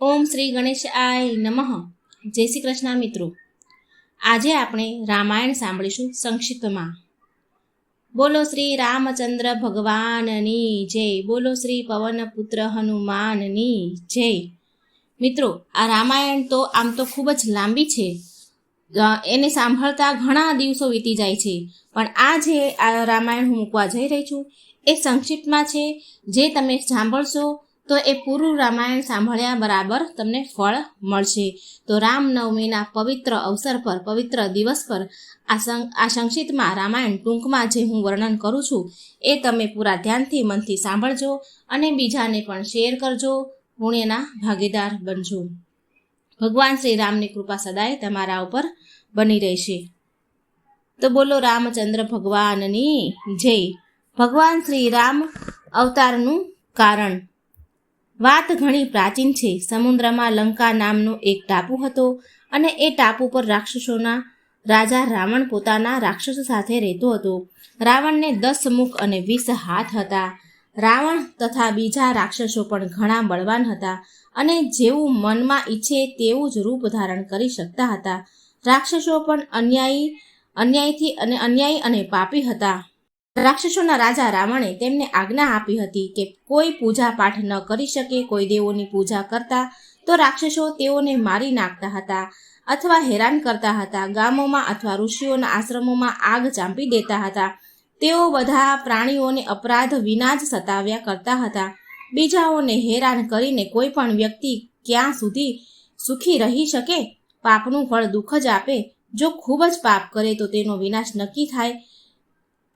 ઓમ શ્રી ગણેશાય નમઃ. જય શ્રી કૃષ્ણ મિત્રો. આજે આપણે રામાયણ સાંભળીશું સંક્ષિપ્તમાં. બોલો શ્રી રામચંદ્ર ભગવાનની જય. બોલો શ્રી પવનપુત્ર હનુમાનની જય. મિત્રો, આ રામાયણ તો આમ તો ખૂબ જ લાંબી છે. એને સાંભળતા ઘણા દિવસો વીતી જાય છે, પણ આ જે આ રામાયણ હું મૂકવા જઈ રહી છું એ સંક્ષિપ્તમાં છે. જે તમે સાંભળશો તો એ પૂરું રામાયણ સાંભળ્યા બરાબર તમને ફળ મળશે. તો રામનવમીના પવિત્ર અવસર પર, પવિત્ર દિવસ પર આ સંક્ષિપ્તમાં રામાયણ ટૂંકમાં જે હું વર્ણન કરું છું એ તમે પૂરા ધ્યાનથી મનથી સાંભળજો અને બીજાને પણ શેર કરજો, પુણ્યના ભાગીદાર બનજો. ભગવાન શ્રી રામની કૃપા સદાય તમારા ઉપર બની રહેશે. તો બોલો રામચંદ્ર ભગવાનની જય. ભગવાન શ્રી રામ અવતારનું કારણ. વાત ઘણી પ્રાચીન છે. સમુદ્રમાં લંકા નામનો એક ટાપુ હતો અને એ ટાપુ પર રાક્ષસોના રાજા રાવણ પોતાના રાક્ષસો સાથે રહેતો હતો. રાવણને 10 મુખ અને 20 હાથ હતા. રાવણ તથા બીજા રાક્ષસો પણ ઘણા બળવાન હતા અને જેવું મનમાં ઈચ્છે તેવું જ રૂપ ધારણ કરી શકતા હતા. રાક્ષસો પણ અન્યાયી અને પાપી હતા. રાક્ષસોના રાજા રાવણે તેમને આજ્ઞા આપી હતી કે કોઈ પૂજા પાઠ ન કરી શકે. કોઈ દેવોની પૂજા કરતા તો રાક્ષસો તેઓને મારી નાખતા હતા અથવા હેરાન કરતા હતા. ગામોમાં અથવા ઋષિઓના આશ્રમોમાં આગ ચાંપી દેતા હતા. તેઓ બધા પ્રાણીઓને અપરાધ વિના જ સતાવ્યા કરતા હતા. બીજાઓને હેરાન કરીને કોઈ પણ વ્યક્તિ ક્યાં સુધી સુખી રહી શકે? પાપનું ફળ દુઃખ જ આપે. જો ખૂબ જ પાપ કરે તો તેનો વિનાશ નક્કી થાય.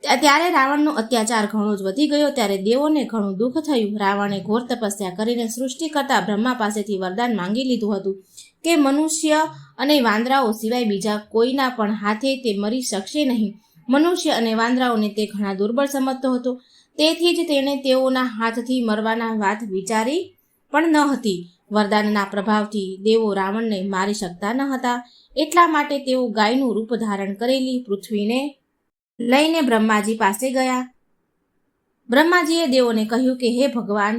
ત્યારે રાવણનો અત્યાચાર ઘણો જ વધી ગયો. ત્યારે દેવોને ઘણું દુઃખ થયું. રાવણે ઘોર તપસ્યા કરીને સૃષ્ટિ કરતા બ્રહ્મા પાસેથી વરદાન માંગી લીધું હતું કે મનુષ્ય અને વાંદરાઓ સિવાય બીજા કોઈના પણ હાથે તે મરી શકશે નહીં. મનુષ્ય અને વાંદરાઓને તે ઘણા દુર્બળ સમજતો હતો. તેથી જ તેણે તેઓના હાથથી મરવાના વાત વિચારી પણ ન હતી. વરદાનના પ્રભાવથી દેવો રાવણને મારી શકતા ન હતા. એટલા માટે તેઓ ગાયનું રૂપ ધારણ કરેલી પૃથ્વીને લઈને બ્રહ્માજી પાસે ગયા. બ્રહ્માજીએ દેવોને કહ્યું કે હે ભગવાન,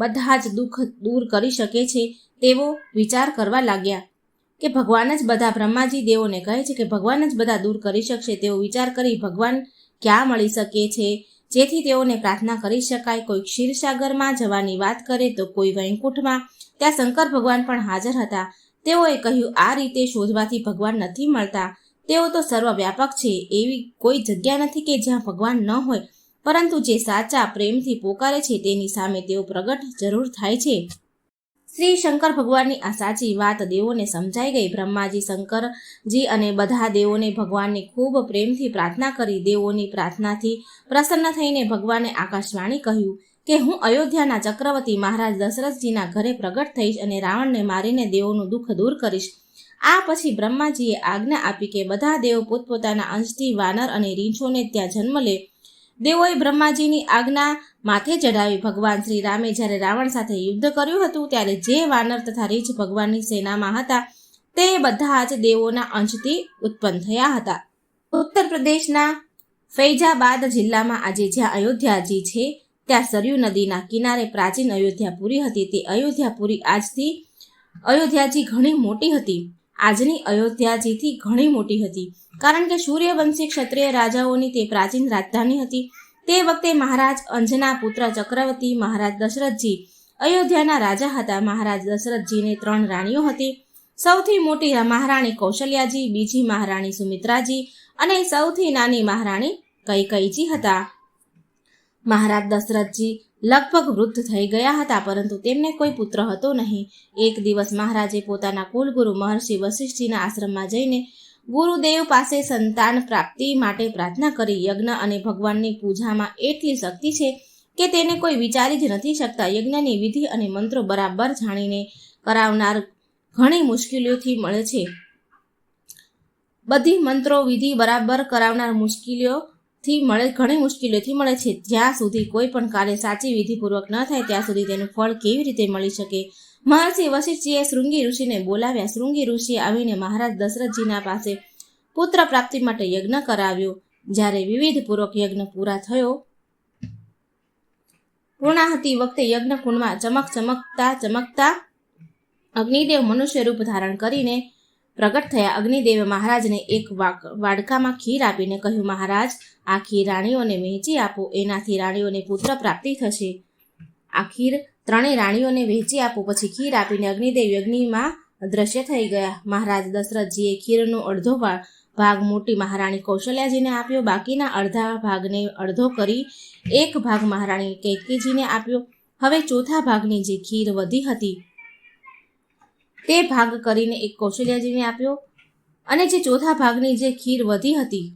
બધા જ દુઃખ દૂર કરી શકે છે. તેવો વિચાર કરવા લાગ્યા કે ભગવાન જ બધા, બ્રહ્માજી દેવોને કહે છે કે ભગવાન જ બધા દૂર કરી શકશે. તેવો વિચાર કરી ભગવાન ક્યાં મળી શકે છે જેથી તેઓને પ્રાર્થના કરી શકાય. કોઈ ક્ષીરસાગરમાં જવાની વાત કરે તો કોઈ વૈકુંઠમાં. ત્યાં શંકર ભગવાન પણ હાજર હતા. તેઓએ કહ્યું આ રીતે શોધવાથી ભગવાન નથી મળતા. તેઓ તો સર્વવ્યાપક છે. એવી કોઈ જગ્યા નથી કે જ્યાં ભગવાન ન હોય, પરંતુ જે સાચા પ્રેમથી પોકારે છે તેની સામે તેઓ પ્રગટ જરૂર થાય છે. શ્રી શંકર ભગવાનની આ સાચી વાત દેવોને સમજાઈ ગઈ. બ્રહ્માજી, શંકરજી અને બધા દેવોને ભગવાનની ખૂબ પ્રેમથી પ્રાર્થના કરી. દેવોની પ્રાર્થનાથી પ્રસન્ન થઈને ભગવાને આકાશવાણી કહ્યું કે હું અયોધ્યાના ચક્રવર્તી મહારાજ દશરથજીના ઘરે પ્રગટ થઈશ અને રાવણને મારીને દેવોનું દુઃખ દૂર કરીશ. આ પછી બ્રહ્માજીએ આજ્ઞા આપી કે બધા દેવો પોતપોતાના અંશથી વાનર અને રીંછોને ત્યાં જન્મ લે. દેવોએ બ્રહ્માજીની આજ્ઞા માથે ચઢાવી. ભગવાન શ્રી રામે જ્યારે રાવણ સાથે યુદ્ધ કર્યું હતું ત્યારે જે વાનર તથા રીંછ ભગવાનની સેનામાં હતા તે બધા જ દેવોના અંશથી ઉત્પન્ન થયા હતા. ઉત્તર પ્રદેશના ફૈજાબાદ જિલ્લામાં આજે જ્યાં અયોધ્યાજી છે ત્યાં સરયુ નદીના કિનારે પ્રાચીન અયોધ્યાપુરી હતી. તે અયોધ્યાપુરી અયોધ્યાજી ઘણી મોટી હતી. આજની અયોધ્યાજીથી ઘણી મોટી હતી, કારણ કે સૂર્યવંશી ક્ષત્રિય રાજાઓની તે પ્રાચીન રાજધાની હતી. તે વખતે મહારાજ અંજના પુત્ર ચક્રવર્તી મહારાજ દશરથજી અયોધ્યાના રાજા હતા. મહારાજ દશરથજીને 3 રાણીઓ હતી. સૌથી મોટી મહારાણી કૌશલ્યાજી, બીજી મહારાણી સુમિત્રાજી અને સૌથી નાની મહારાણી કૈકેયીજી હતા. મહારાજ દશરથજી લગભગ વૃદ્ધ થઈ ગયા હતા, પરંતુ તેમને કોઈ પુત્ર હતો નહીં. એક દિવસ મહારાજે પોતાના કુલગુરુ મહર્ષિ વશિષ્ઠજીના આશ્રમમાં જઈને ગુરુદેવ પાસે સંતાન પ્રાપ્તિ માટે પ્રાર્થના કરી. યજ્ઞ અને ભગવાનની પૂજામાં એટલી શક્તિ છે કે તેને કોઈ વિચારી જ નથી શકતા. યજ્ઞની વિધિ અને મંત્રો બરાબર જાણીને કરાવનાર ઘણી મુશ્કેલીઓથી મળે છે. બધી મંત્રો વિધિ બરાબર કરાવનાર ઘણી મુશ્કેલીઓથી મળે છે. જ્યાં સુધી કોઈ પણ કાર્ય સાચી વિધિપૂર્વક ન થાય ત્યાં સુધી તેનું ફળ કેવી રીતે મળી શકે? મહર્ષિ વશિષ્ઠજીએ શૃંગી ઋષિને બોલાવ્યા. શૃંગી ઋષિએ આવીને મહારાજ દશરથજીના પાસે પુત્ર પ્રાપ્તિ માટે યજ્ઞ કરાવ્યો. જ્યારે વિધિપૂર્વક યજ્ઞ પૂર્ણાહુતિ વખતે યજ્ઞકુંડમાં ચમકતા અગ્નિદેવ મનુષ્ય રૂપ ધારણ કરીને પ્રગટ થયા. અગ્નિદેવે મહારાજને એક વાડકામાં ખીર આપીને કહ્યું, મહારાજ, આ ખીર રાણીઓને વહેંચી આપો, એનાથી રાણીઓને પુત્ર પ્રાપ્તિ થશે. આ ખીર ત્રણેય રાણીઓને વહેંચી આપો. પછી ખીર આપીને અગ્નિદેવ યજ્ઞમાં અદ્રશ્ય થઈ ગયા. મહારાજ દશરથજીએ ખીરનો અડધો ભાગ મોટી મહારાણી કૌશલ્યાજીને આપ્યો. બાકીના અડધા ભાગને અડધો કરી એક ભાગ મહારાણી કૈકેયીજીને આપ્યો. હવે ચોથા ભાગની જે ખીર વધી હતી તે ભાગ કરીને એક કૌશલ્યાજીને આપ્યો, અને જે ચોથા ભાગની જે ખીર વધી હતી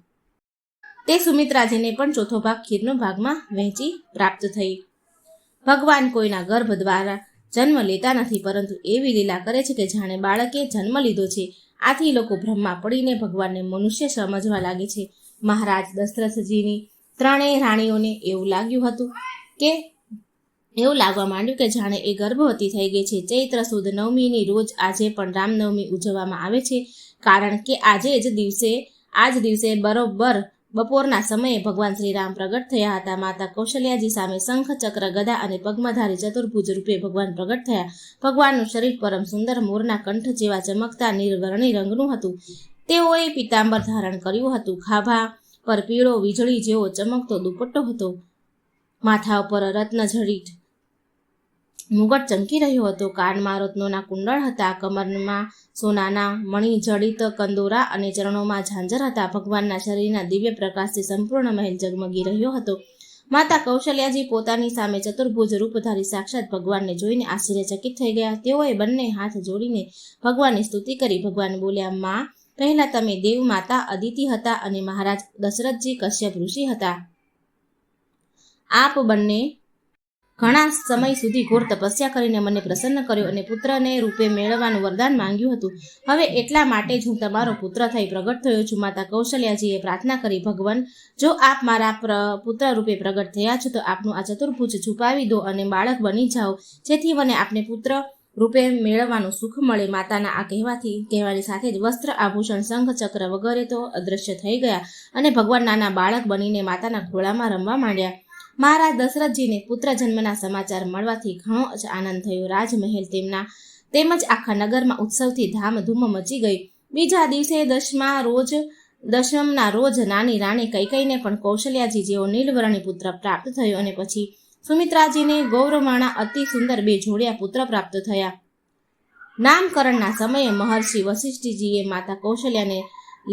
તે સુમિત્રાજીને પણ ચોથો ભાગ ખીરનો ભાગમાં વહેંચી પ્રાપ્ત થઈ. ભગવાન કોઈના ગર્ભ દ્વારા જન્મ લેતા નથી, પરંતુ એવી લીલા કરે છે કે જાણે બાળકે જન્મ લીધો છે. આથી લોકો ભ્રમમાં પડીને ભગવાનને મનુષ્ય સમજવા લાગે છે. મહારાજ દશરથજીની ત્રણેય રાણીઓને એવું લાગવા માંડ્યું કે જાણે એ ગર્ભવતી થઈ ગઈ છે. ચૈત્ર સુદ નવમીની રોજ આજે પણ રામનવમી ઉજવવામાં આવે છે, કારણ કે આ જ દિવસે બરોબર બપોરના સમયે ભગવાન શ્રી રામ પ્રગટ થયા હતા. માતા કૌશલ્યાજી સામે શંખ, ચક્ર, ગદા અને પદ્મધારી ચતુર્ભુજ રૂપે ભગવાન પ્રગટ થયા. ભગવાનનું શરીર પરમ સુંદર મોરના કંઠ જેવા ચમકતા નીલવર્ણી રંગનું હતું. તેઓએ પીતાંબર ધારણ કર્યું હતું. ખાભા પર પીળો વીજળી જેવો ચમકતો દુપટ્ટો હતો. માથા ઉપર રત્નજડિત મુગટ ચમકી રહ્યો હતો. કાનમાં રત્નોના કુંડળ હતા. કમરમાં સોનાના મણિજડિત કંદોરા અને ચરણોમાં ઝાંઝર હતા. ભગવાનના શરીરના દિવ્ય પ્રકાશથી સંપૂર્ણ મહેલ ઝગમગી રહ્યો હતો. માતા કૌશલ્યાજી પોતાની સામે ચતુર્ભુજ રૂપધારી સાક્ષાત ભગવાનને જોઈને આશ્ચર્યચકિત થઈ ગયા. તેઓએ બંને હાથ જોડીને ભગવાનની સ્તુતિ કરી. ભગવાન બોલ્યા, માં, પહેલા તમે દેવ માતા અદિતિ હતા અને મહારાજ દશરથજી કશ્યપ ઋષિ હતા. આપ બંને ઘણા સમય સુધી ઘોર તપસ્યા કરીને મને પ્રસન્ન કર્યો અને પુત્રને રૂપે મેળવવાનું વરદાન માંગ્યું હતું. હવે એટલા માટે જ હું તમારો પુત્ર થઈ પ્રગટ થયો છું. માતા કૌશલ્યાજીએ પ્રાર્થના કરી, ભગવાન, જો આપ મારા પુત્ર રૂપે પ્રગટ થયા છો તો આપનું આ ચતુર્ભુજ છુપાવી દો અને બાળક બની જાઓ, જેથી મને આપને પુત્ર રૂપે મેળવવાનું સુખ મળે. માતાના આ કહેવાની સાથે જ વસ્ત્ર, આભૂષણ, શંખ, ચક્ર વગેરે તો અદૃશ્ય થઈ ગયા અને ભગવાન નાના બાળક બનીને માતાના ખોળામાં રમવા માંડ્યા. મહારાજ દશરથજીને પુત્ર જન્મના સમાચાર મળવાથી ઘણો જ આનંદ થયો. રાજમહેલ તેમજ આખા નગરમાં ઉત્સવથી ધામધૂમ મચી ગઈ. બીજા દિવસે દશમના રોજ નાની રાણી કૈકેયીને પણ કૌશલ્યાજી જેવો નીલવર્ણી પુત્ર પ્રાપ્ત થયો, અને પછી સુમિત્રાજીને ગૌરવાણા અતિ સુંદર 2 જોડિયા પુત્ર પ્રાપ્ત થયા. નામકરણના સમયે મહર્ષિ વશિષ્ઠજીએ માતા કૌશલ્યાને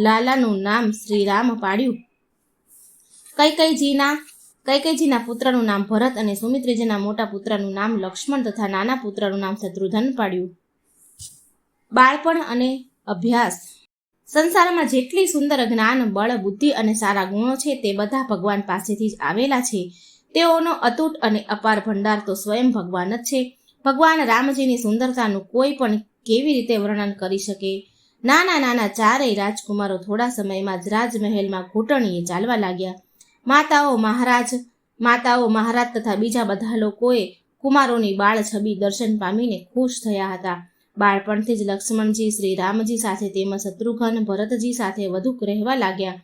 લાલાનું નામ શ્રીરામ પાડ્યું. કૈકેયીજીના પુત્રનું નામ ભરત અને સુમિત્રાજીના મોટા પુત્રનું નામ લક્ષ્મણ તથા નાના પુત્રનું નામ શત્રુઘ્ન પાડ્યું. બાળપણ અને અભ્યાસ. સંસારમાં જેટલી સુંદર જ્ઞાન, બળ, બુદ્ધિ અને સારા ગુણો છે તે બધા ભગવાન પાસેથી જ આવેલા છે. તેઓનો અતૂટ અને અપાર ભંડાર તો સ્વયં ભગવાન જ છે. ભગવાન રામજીની સુંદરતાનું કોઈ પણ કેવી રીતે વર્ણન કરી શકે. નાના ચારેય રાજકુમારો થોડા સમયમાં જ રાજમહેલમાં ઘૂંટણીએ ચાલવા લાગ્યા. માતાઓ મહારાજ તથા બીજા બધા લોકોએ કુમારોની બાળ છબી દર્શન પામીને ખુશ થયા હતા. બાળપણથી જ લક્ષ્મણજી શ્રી રામજી સાથે તેમજ શત્રુઘ્ન ભરતજી સાથે વધુ રહેવા લાગ્યા.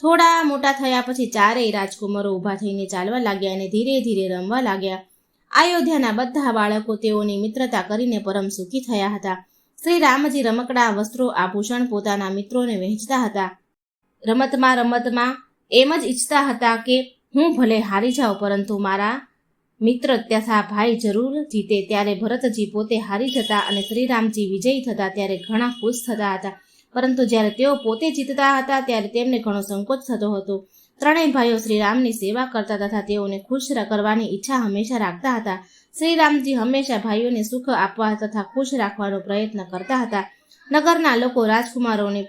થોડા મોટા થયા પછી ચારેય રાજકુમારો ઊભા થઈને ચાલવા લાગ્યા અને ધીરે ધીરે રમવા લાગ્યા. અયોધ્યાના બધા બાળકો તેઓની મિત્રતા કરીને પરમ સુખી થયા હતા. શ્રી રામજી રમકડા, વસ્ત્રો, આભૂષણ પોતાના મિત્રોને વહેંચતા હતા. રમતમાં એમ જ ઈચ્છતા હતા કે હું ભલે હારી જાઉં, પરંતુ મારા મિત્ર તથા ભાઈ જરૂર જીતે. ત્યારે ભરતજી પોતે હારી જતા અને શ્રીરામજી વિજયી થતા ત્યારે ઘણા ખુશ થતા હતા, પરંતુ જ્યારે તેઓ પોતે જીતતા હતા ત્યારે તેમને ઘણો સંકોચ થતો હતો. ત્રણેય ભાઈઓ શ્રીરામની સેવા કરતા તથા તેઓને ખુશ કરવાની ઈચ્છા હંમેશા રાખતા હતા. શ્રીરામજી હંમેશા ભાઈઓને સુખ આપવા તથા ખુશ રાખવાનો પ્રયત્ન કરતા હતા. નગરના લોકો રાજકુમારોને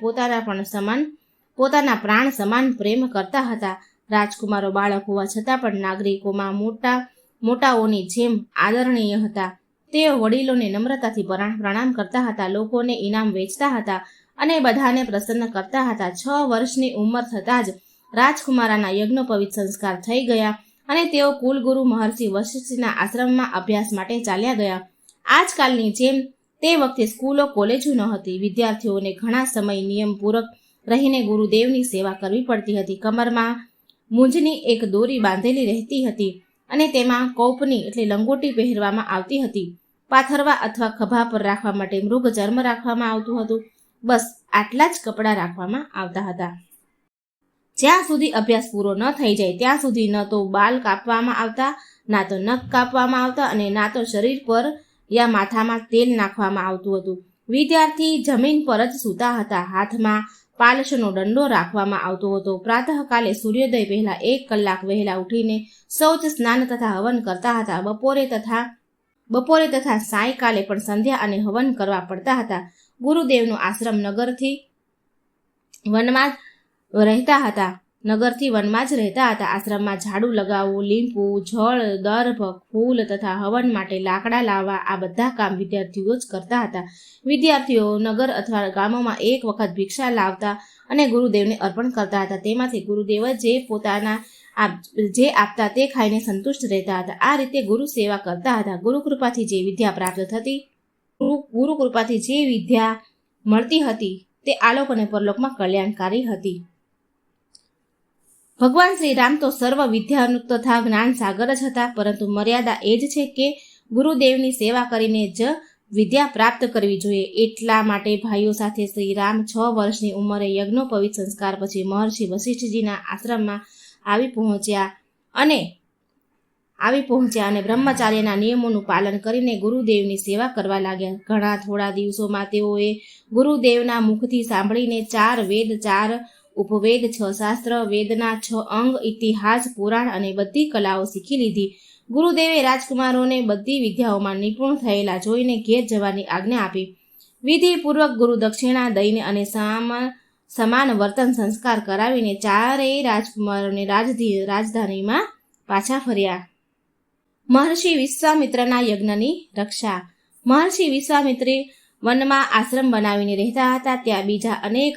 પોતાના પ્રાણ સમાન પ્રેમ કરતા હતા. રાજકુમારો બાળક હોવા છતાં પણ નાગરિકોમાં મોટાઓની જેમ આદરણીય હતા. તેઓ વડીલોને નમ્રતાથી પ્રણામ કરતા હતા, લોકોને ઇનામ વેચતા હતા અને બધાને પ્રસન્ન કરતા હતા. 6 વર્ષની ઉંમર થતાં જ રાજકુમારાના યજ્ઞોપવિત સંસ્કાર થઈ ગયા અને તેઓ કુલગુરુ મહર્ષિ વશિષ્ઠના આશ્રમમાં અભ્યાસ માટે ચાલ્યા ગયા. આજકાલની જેમ તે વખતે સ્કૂલો, કોલેજો ન હતી. વિદ્યાર્થીઓને ઘણા સમય નિયમપૂર્વક રહીને ગુરુદેવની સેવા કરવી પડતી હતી. કમરમાં મૂંજની એક દોરી બાંધેલી રહેતી હતી. અને તેમાં કૌપની એટલે લંગોટી પહેરવામાં આવતી હતી. પાથરવા અથવા ખભા પર રાખવા માટે મૃગ ચર્મ રાખવામાં આવતું હતું. બસ આટલા જ કપડાં રાખવામાં આવતા હતા. જ્યાં સુધી અભ્યાસ પૂરો ન થઈ જાય ત્યાં સુધી ન તો બાલ કાપવામાં આવતા, ના તો નખ કાપવામાં આવતા અને ના તો શરીર પર યા માથામાં તેલ નાખવામાં આવતું હતું. વિદ્યાર્થી જમીન પર જ સૂતા હતા. હાથમાં પાલશનો દંડો રાખવામાં આવતો હતો. પ્રાતઃકાલે સૂર્યોદય પહેલા 1 કલાક વહેલા ઉઠીને શૌચ, સ્નાન તથા હવન કરતા હતા. બપોરે તથા સાયંકાલે પણ સંધ્યા અને હવન કરવા પડતા હતા. ગુરુદેવનો આશ્રમ નગરથી વનમાં જ રહેતા હતા. આશ્રમમાં ઝાડુ લગાવવું, લીંપવું, જળ, દર્ભ, ફૂલ તથા હવન માટે લાકડા લાવવા આ બધા કામ વિદ્યાર્થીઓ જ કરતા હતા. વિદ્યાર્થીઓ નગર અથવા ગામોમાં એક વખત ભિક્ષા લાવતા અને ગુરુદેવને અર્પણ કરતા હતા. તેમાંથી ગુરુદેવ જે આપતા તે ખાઈને સંતુષ્ટ રહેતા હતા. આ રીતે ગુરુ સેવા કરતા હતા. ગુરુ કૃપાથી જે વિદ્યા મળતી હતી તે આલોક અને પરલોકમાં કલ્યાણકારી હતી. ભગવાન શ્રી રામ તો સર્વ વિદ્યાનું તથા જ્ઞાન સાગર જ હતા, પરંતુ મર્યાદા એ જ છે કે ગુરુદેવની સેવા કરીને જ વિદ્યા પ્રાપ્ત કરવી જોઈએ. એટલા માટે ભાઈઓ સાથે શ્રી રામ 6 વર્ષની ઉંમરે યજ્ઞોપવિત સંસ્કાર પછી મહર્ષિ વશિષ્ઠજીના આશ્રમમાં આવી પહોંચ્યા અને બ્રહ્મચાર્યના નિયમોનું પાલન કરીને ગુરુદેવની સેવા કરવા લાગ્યા. ઘણા થોડા દિવસોમાં તેઓએ ગુરુદેવના મુખથી સાંભળીને 4 વેદ, 4 ઉપવેદ, 6 શાસ્ત્ર, વેદના 6 અંગ, ઇતિહાસ, પુરાણ અને બધી કલાઓ શીખી લીધી. ગુરુદેવે રાજકુમારોને બધી વિદ્યાઓમાં નિપુણ થયેલા જોઈને ઘેર જવાની આજ્ઞા આપી. વિધિપૂર્વક ગુરુ દક્ષિણા દઈને અને સમાન વર્તન સંસ્કાર કરાવીને 4 રાજકુમારોને રાજધાનીમાં પાછા ફર્યા. મહર્ષિ વિશ્વામિત્રના યજ્ઞની રક્ષા. મહર્ષિ વિશ્વામિત્રે વનમાં આશ્રમ બનાવીને રહેતા હતા. ત્યાં બીજા અનેક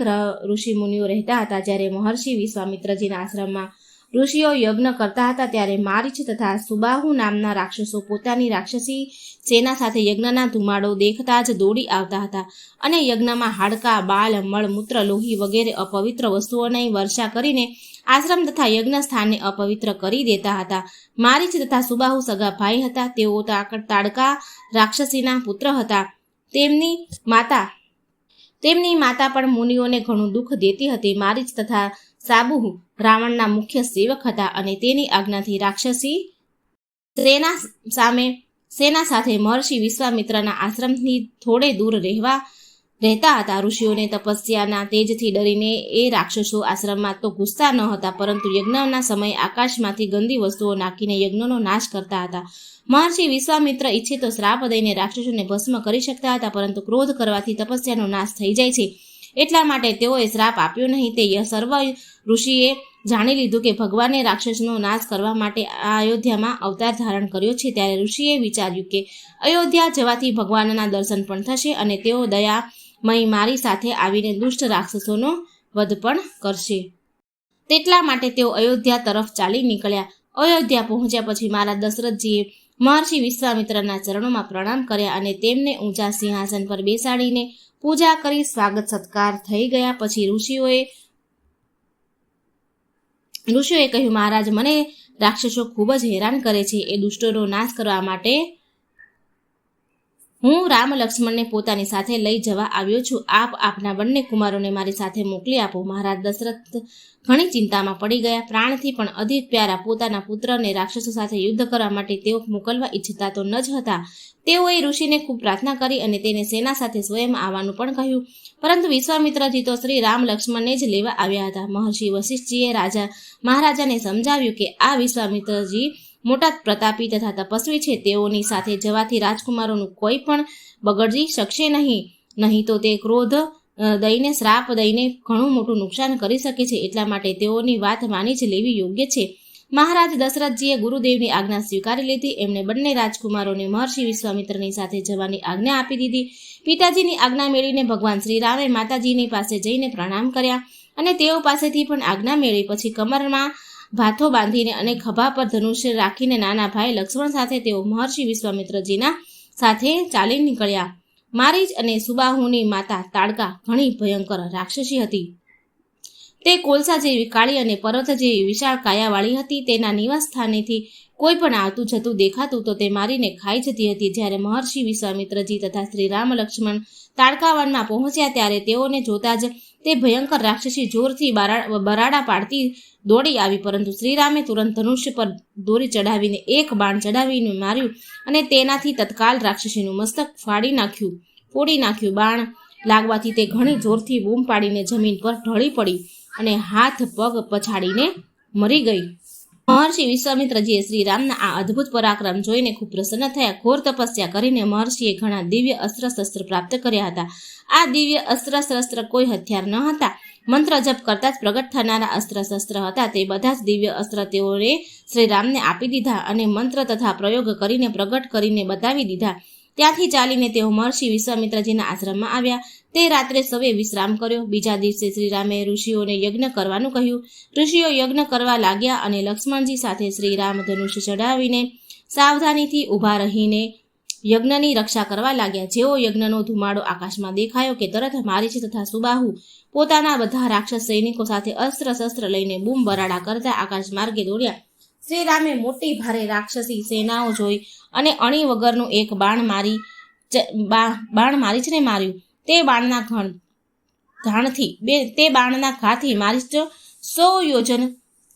ઋષિ મુનિઓ રહેતા હતા. જ્યારે મહર્ષિ વિશ્વામિત્રજીના આશ્રમમાં ઋષિઓ યજ્ઞ કરતા હતા ત્યારે મારીચ તથા સુબાહુ નામના રાક્ષસો પોતાની રાક્ષસી સેના સાથે યજ્ઞના ધુમાડો દેખતા જ દોડી આવતા હતા અને યજ્ઞમાં હાડકાં, બાલ, મળ, મૂત્ર, લોહી વગેરે અપવિત્ર વસ્તુઓની વર્ષા કરીને આશ્રમ તથા યજ્ઞ સ્થાનને અપવિત્ર કરી દેતા હતા. મારીચ તથા સુબાહુ સગા ભાઈ હતા. તેઓ તાડકા રાક્ષસીના પુત્ર હતા. તેમની માતા પણ મુનિઓને ઘણું દુઃખ દેતી હતી. મારીચ તથા સાબુહુ રાવણના મુખ્ય સેવક હતા અને તેની આજ્ઞાથી રાક્ષસી સેના સાથે મહર્ષિ વિશ્વામિત્રના આશ્રમથી થોડે દૂર રહેતા હતા. ઋષિઓને તપસ્યાના તેજથી ડરીને એ રાક્ષસો આશ્રમમાં તો ઘૂસતા ન હતા, પરંતુ યજ્ઞના સમયે આકાશમાંથી ગંદી વસ્તુઓ નાખીને યજ્ઞનો નાશ કરતા હતા. મહર્ષિ વિશ્વામિત્ર ઈચ્છે તો શ્રાપ દઈને રાક્ષસોને ભસ્મ કરી શકતા હતા, પરંતુ ક્રોધ કરવાથી તપસ્યાનો નાશ થઈ જાય છે. એટલા માટે તેઓએ શ્રાપ આપ્યો નહીં. તે સર્વ ઋષિએ જાણી લીધું કે ભગવાને રાક્ષસનો નાશ કરવા માટે આ અયોધ્યામાં અવતાર ધારણ કર્યો છે. ત્યારે ઋષિએ વિચાર્યું કે અયોધ્યા જવાથી ભગવાનના દર્શન પણ થશે અને તેઓ દયામય મારી સાથે આવીને દુષ્ટ રાક્ષસોનો વધ પણ કરશે. તેટલા માટે તેઓ અયોધ્યા તરફ ચાલી નીકળ્યા. અયોધ્યા પહોંચ્યા પછી મહારાજ દશરથજીએ મહર્ષિ વિશ્વામિત્રના ચરણોમાં પ્રણામ કર્યા અને તેમને ઊંચા સિંહાસન પર બેસાડીને પૂજા કરી સ્વાગત સત્કાર થઈ ગયા. પછી ઋષિઓએ કહ્યું, મહારાજ, મને રાક્ષસો ખૂબ જ હેરાન કરે છે. એ દુષ્ટોનો નાશ કરવા માટે હું રામ લક્ષ્મણને પોતાની સાથે લઈ જવા આવ્યો છું. આપ આપના બંને કુમારોને મારી સાથે મોકલી આપો. મહારાજ દશરથ ઘણી ચિંતામાં પડી ગયા. પ્રાણથી પણ અધિક પ્યારા પોતાના પુત્રને રાક્ષસો સાથે યુદ્ધ કરવા માટે તેઓ મોકલવા ઈચ્છતા તો ન જ હતા. તેઓએ ઋષિને ખૂબ પ્રાર્થના કરી અને તેને સેના સાથે સ્વયં આવવાનું પણ કહ્યું, પરંતુ વિશ્વામિત્રજી તો શ્રી રામ લક્ષ્મણને જ લેવા આવ્યા હતા. મહર્ષિ વશિષ્ઠજીએ મહારાજાને સમજાવ્યું કે આ વિશ્વામિત્રજી મોટા પ્રતાપી તથા તપસ્વી છે. તેઓની સાથે જવાથી રાજકુમારોનું કોઈ પણ બગડી શકશે નહીં તો તે ક્રોધ દઈને શ્રાપ દઈને ઘણું મોટું નુકસાન કરી શકે છે. એટલા માટે તેઓની વાત માની જ લેવી યોગ્ય છે. મહારાજ દશરથજીએ ગુરુદેવની આજ્ઞા સ્વીકારી લીધી. એમણે બંને રાજકુમારોને મહર્ષિ વિશ્વામિત્રની સાથે જવાની આજ્ઞા આપી દીધી. પિતાજીની આજ્ઞા મેળવીને ભગવાન શ્રીરામે માતાજીની પાસે જઈને પ્રણામ કર્યા અને તેઓ પાસેથી પણ આજ્ઞા મેળવી. પછી કમરમાં ભાથો બાંધીને અને ખભા પર ધનુષ્ય રાખીને નાના ભાઈ લક્ષ્મણ સાથે તેઓ મહર્ષિ વિશ્વામિત્રજીના સાથે ચાલી નીકળ્યા. મારીચ અને સુબાહુની માતા તાડકા ઘણી ભયંકર રાક્ષસી હતી. તે કોલસા જેવી કાળી અને પર્વત જેવી વિશાળ કાયાવાળી હતી. તેના નિવાસ સ્થાનેથી કોઈ પણ આવતું જતું દેખાતું તો તે મારીને ખાઈ જતી હતી. જ્યારે મહર્ષિ વિશ્વામિત્રજી તથા શ્રી રામ લક્ષ્મણ તાડકાવનમાં પહોંચ્યા ત્યારે તેઓને જોતા જ તે ભયંકર રાક્ષસી જોરથી બરાડા પાડતી દોડી આવી, પરંતુ શ્રીરામે તુરંત ધનુષ્ય પર દોરી ચડાવીને એક બાણ ચડાવીને માર્યું અને તેનાથી તત્કાલ રાક્ષસીનું મસ્તક ફોડી નાખ્યું. બાણ લાગવાથી તે ઘણી જોરથી બૂમ પાડીને જમીન પર ઢળી પડી અને હાથ પગ પછાડીને મરી ગઈ. મહર્ષિ વિશ્વામિત્રજીએ શ્રીરામના આ અદ્ભુત પરાક્રમ જોઈને ખૂબ પ્રસન્ન થયા. ઘોર તપસ્યા કરીને મહર્ષિએ ઘણા દિવ્ય અસ્ત્ર શસ્ત્ર પ્રાપ્ત કર્યા હતા. આ દિવ્ય અસ્ત્ર શસ્ત્ર કોઈ હથિયાર ન હતા, મંત્ર જપ કરતા જ પ્રગટ થનારા અસ્ત્ર શસ્ત્ર હતા. તે બધા જ દિવ્ય અસ્ત્ર તેઓએ શ્રીરામને આપી દીધા અને મંત્ર તથા પ્રયોગ કરીને પ્રગટ કરીને બતાવી દીધા. ત્યાંથી ચાલીને તેઓ મહર્ષિ વિશ્વામિત્રજીના આશ્રમમાં આવ્યા. તે રાત્રે સવે વિશ્રામ કર્યો. બીજા દિવસે શ્રીરામે ઋષિઓને યજ્ઞ કરવાનું કહ્યું. ઋષિઓ યજ્ઞ કરવા લાગ્યા અને લક્ષ્મણજી સાથે શ્રીરામ ધનુષ્ય ચડાવીને સાવધાનીથી ઊભા રહીને યજ્ઞની રક્ષા કરવા લાગ્યા. જેવો યજ્ઞનો ધુમાડો આકાશમાં દેખાયો કે તરત મારીચ તથા સુબાહુ પોતાના બધા રાક્ષસ સૈનિકો સાથે અસ્ત્ર શસ્ત્ર લઈને બૂમ બરાડા કરતા આકાશ માર્ગે દોડ્યા. શ્રીરામે મોટી ભારે રાક્ષસી સેનાઓ જોઈ અને અણી વગરનું એક બાણ મારીચને માર્યું. તે બાણના ઘાથી મારીચ 100 યોજન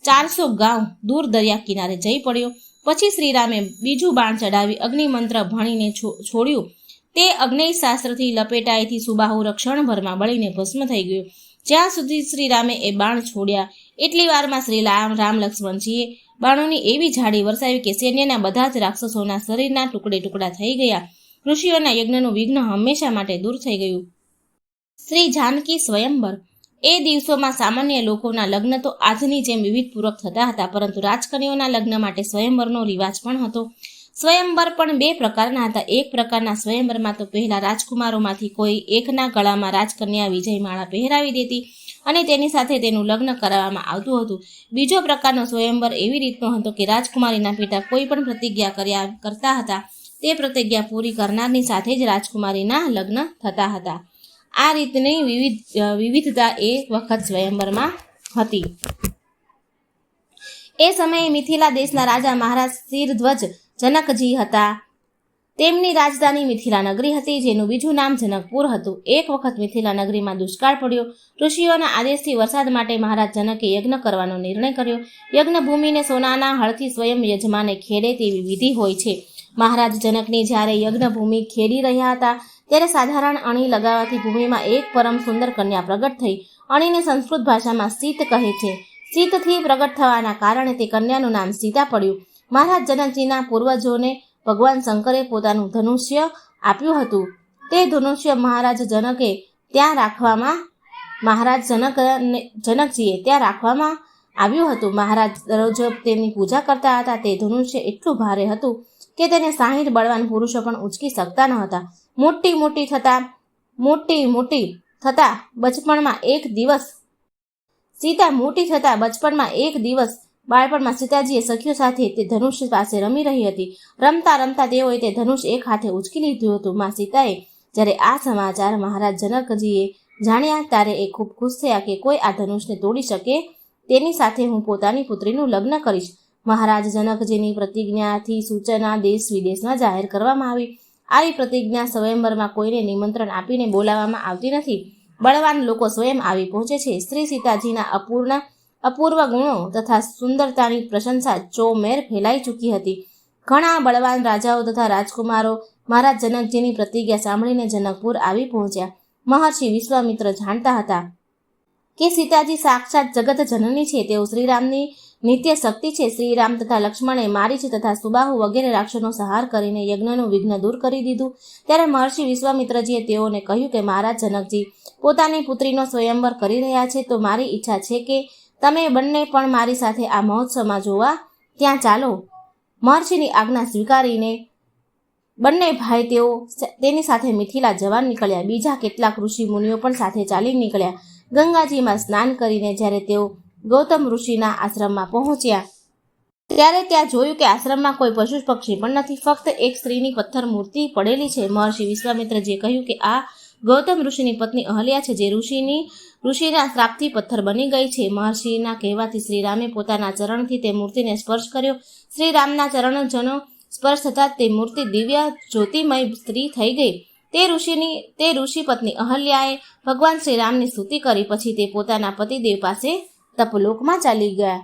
400 ગાંવ દૂર દરિયા કિનારે જઈ પડ્યો. પછી શ્રીરામે બીજું બાણ ચડાવી અગ્નિમંત્ર ભણીને છોડ્યું. તે અગ્નિશાસ્ત્રથી લપેટાયેથી સુબાહુ રક્ષણભરમાં બળીને ભસ્મ થઈ ગયો. જ્યાં સુધી શ્રીરામે એ બાણ છોડ્યા એટલી વારમાં શ્રી રામ લક્ષ્મણજીએ બાણોની એવી ઝાડી વરસાવી કે સૈન્યના બધા જ રાક્ષસોના શરીરના ટુકડા થઈ ગયા. ઋષિઓના યજ્ઞનું વિઘ્ન હંમેશા માટે દૂર થઈ ગયું. શ્રી જાનકી સ્વયંવર. એ દિવસોમાં સામાન્ય લોકોના લગ્ન તો આજની જેમ વિધિપૂર્વક થતા હતા, પરંતુ રાજકન્યાઓના લગ્ન માટે સ્વયંવરનો રિવાજ પણ હતો. સ્વયંવર પણ 2 પ્રકારના હતા. એક પ્રકારના સ્વયંવરમાં તો પહેલા રાજકુમારોમાંથી કોઈ એકના ગળામાં રાજકન્યા વિજયમાળા પહેરાવી દેતી અને તેની સાથે તેનું લગ્ન કરાવવામાં આવતું હતું. બીજો પ્રકારનો સ્વયંવર એવી રીતનો હતો કે રાજકુમારીના પિતા કોઈ પણ પ્રતિજ્ઞા કરતા હતા. તે પ્રતિજ્ઞા પૂરી કરનારની સાથે જ રાજકુમારીના લગ્ન થતા હતા. આ રીતની વિવિધતા એ વખત સ્વયંવરમાં હતી. એ સમયે મિથિલા દેશના રાજા મહારાજ શિરધ્વજ જનકજી હતા. તેમની રાજધાની મિથિલા નગરી હતી, જેનું બીજું નામ જનકપુર હતું. એક વખત મિથિલા નગરીમાં દુષ્કાળ પડ્યો. ઋષિઓના આદેશથી વરસાદ માટે મહારાજ જનકે યજ્ઞ કરવાનો નિર્ણય કર્યો. યજ્ઞ ભૂમિને સોનાના હળથી સ્વયં યજમાને ખેડે તેવી વિધિ હોય છે. મહારાજ જનકની જ્યારે યજ્ઞ ભૂમિ ખેડી રહ્યા હતા ત્યારે સાધારણ અણી લગાવવાથી ભૂમિમાં એક પરમ સુંદર કન્યા પ્રગટ થઈ. અણીને સંસ્કૃત ભાષામાં સીત કહે છે. સીતથી પ્રગટ થવાના કારણે તે કન્યાનું નામ સીતા પડ્યું. મહારાજ જનકજીના પૂર્વજોને ભગવાન શંકરે પોતાનું ધનુષ્ય આપ્યું હતું. તે ધનુષ્ય મહારાજ જનકજીએ ત્યાં રાખવામાં આવ્યું હતું. મહારાજ દરરોજ તેમની પૂજા કરતા હતા. તે ધનુષ્ય એટલું ભારે હતું કે તેને 60 બળવાન પુરુષો પણ ઉંચકી શકતા ન હતા. મોટી થતા બચપણમાં એક દિવસ બાળપણમાં સીતાજીએ સખીઓ સાથે તે ધનુષ્ય પાસે રમી રહી હતી. રમતા રમતા તેઓએ તે ધનુષ એક હાથે ઉંચકી લીધું હતું. માં સીતાએ જ્યારે આ સમાચાર મહારાજ જનકજીએ જાણ્યા ત્યારે એ ખૂબ ખુશ થયા કે કોઈ આ ધનુષને તોડી શકે તેની સાથે હું પોતાની પુત્રીનું લગ્ન કરીશ. મહારાજ જનકજીની પ્રતિજ્ઞાથી સૂચના દેશ વિદેશમાં જાહેર કરવામાં આવી. આવી પ્રતિજ્ઞા સ્વયંવરમાં કોઈને નિમંત્રણ આપીને બોલાવવામાં આવતી નથી. બળવાન લોકો સ્વયં આવી પહોંચે છે. શ્રી સીતાજીના અપૂર્વ ગુણો તથા સુંદરતાની પ્રશંસા ચોમેર ફેલાઈ ચૂકી હતી. ઘણા બળવાન રાજાઓ તથા રાજકુમારો મહારાજ જનકજીની પ્રતિજ્ઞા સાંભળીને જનકપુર આવી પહોંચ્યા. મહર્ષિ વિશ્વામિત્ર જાણતા હતા કે સીતાજી સાક્ષાત જગત જનની છે. તેઓ શ્રીરામની નિત્ય શક્તિ છે. શ્રીરામ તથા લક્ષ્મણે મારીચ તથા સુબાહુ વગેરે રાક્ષસોનો સંહાર કરીને યજ્ઞનું વિઘ્ન દૂર કરી દીધું. ત્યારે મહર્ષિ વિશ્વામિત્રજીએ તેઓને કહ્યું કે મહારાજ જનકજી પોતાની પુત્રીનો સ્વયંવર કરી રહ્યા છે, તો મારી ઈચ્છા છે કે તમે બંને પણ મારી સાથે આ મહોત્સવમાં જોવા ત્યાં ચાલો. મહર્ષિની આજ્ઞા સ્વીકારીને બંને ભાઈ તેની સાથે મિથિલા જવા નીકળ્યા. બીજા કેટલાક ઋષિ મુનિઓ પણ સાથે ચાલી નીકળ્યા. ગંગાજીમાં સ્નાન કરીને જ્યારે તેઓ ગૌતમ ઋષિના આશ્રમમાં પહોંચ્યા ત્યારે ત્યાં જોયું કે આશ્રમમાં કોઈ પશુ પક્ષી પણ નથી, ફક્ત એક સ્ત્રીની પથ્થર મૂર્તિ પડેલી છે. મહર્ષિ વિશ્વામિત્રજીએ કહ્યું કે આ ગૌતમ ઋષિની પત્ની અહલ્યા છે, જે ઋષિના શ્રાપથી પથ્થર બની ગઈ છે. મહર્ષિના કહેવાથી શ્રીરામે પોતાના ચરણથી તે મૂર્તિને સ્પર્શ કર્યો. શ્રીરામના ચરણોનો સ્પર્શ થતાં તે મૂર્તિ દિવ્ય જ્યોતિમય સ્ત્રી થઈ ગઈ. તે ઋષિ પત્ની અહલ્યાએ ભગવાન શ્રીરામની સ્તુતિ કરી. પછી તે પોતાના પતિદેવ પાસે તપલોકમાં ચાલી ગયા.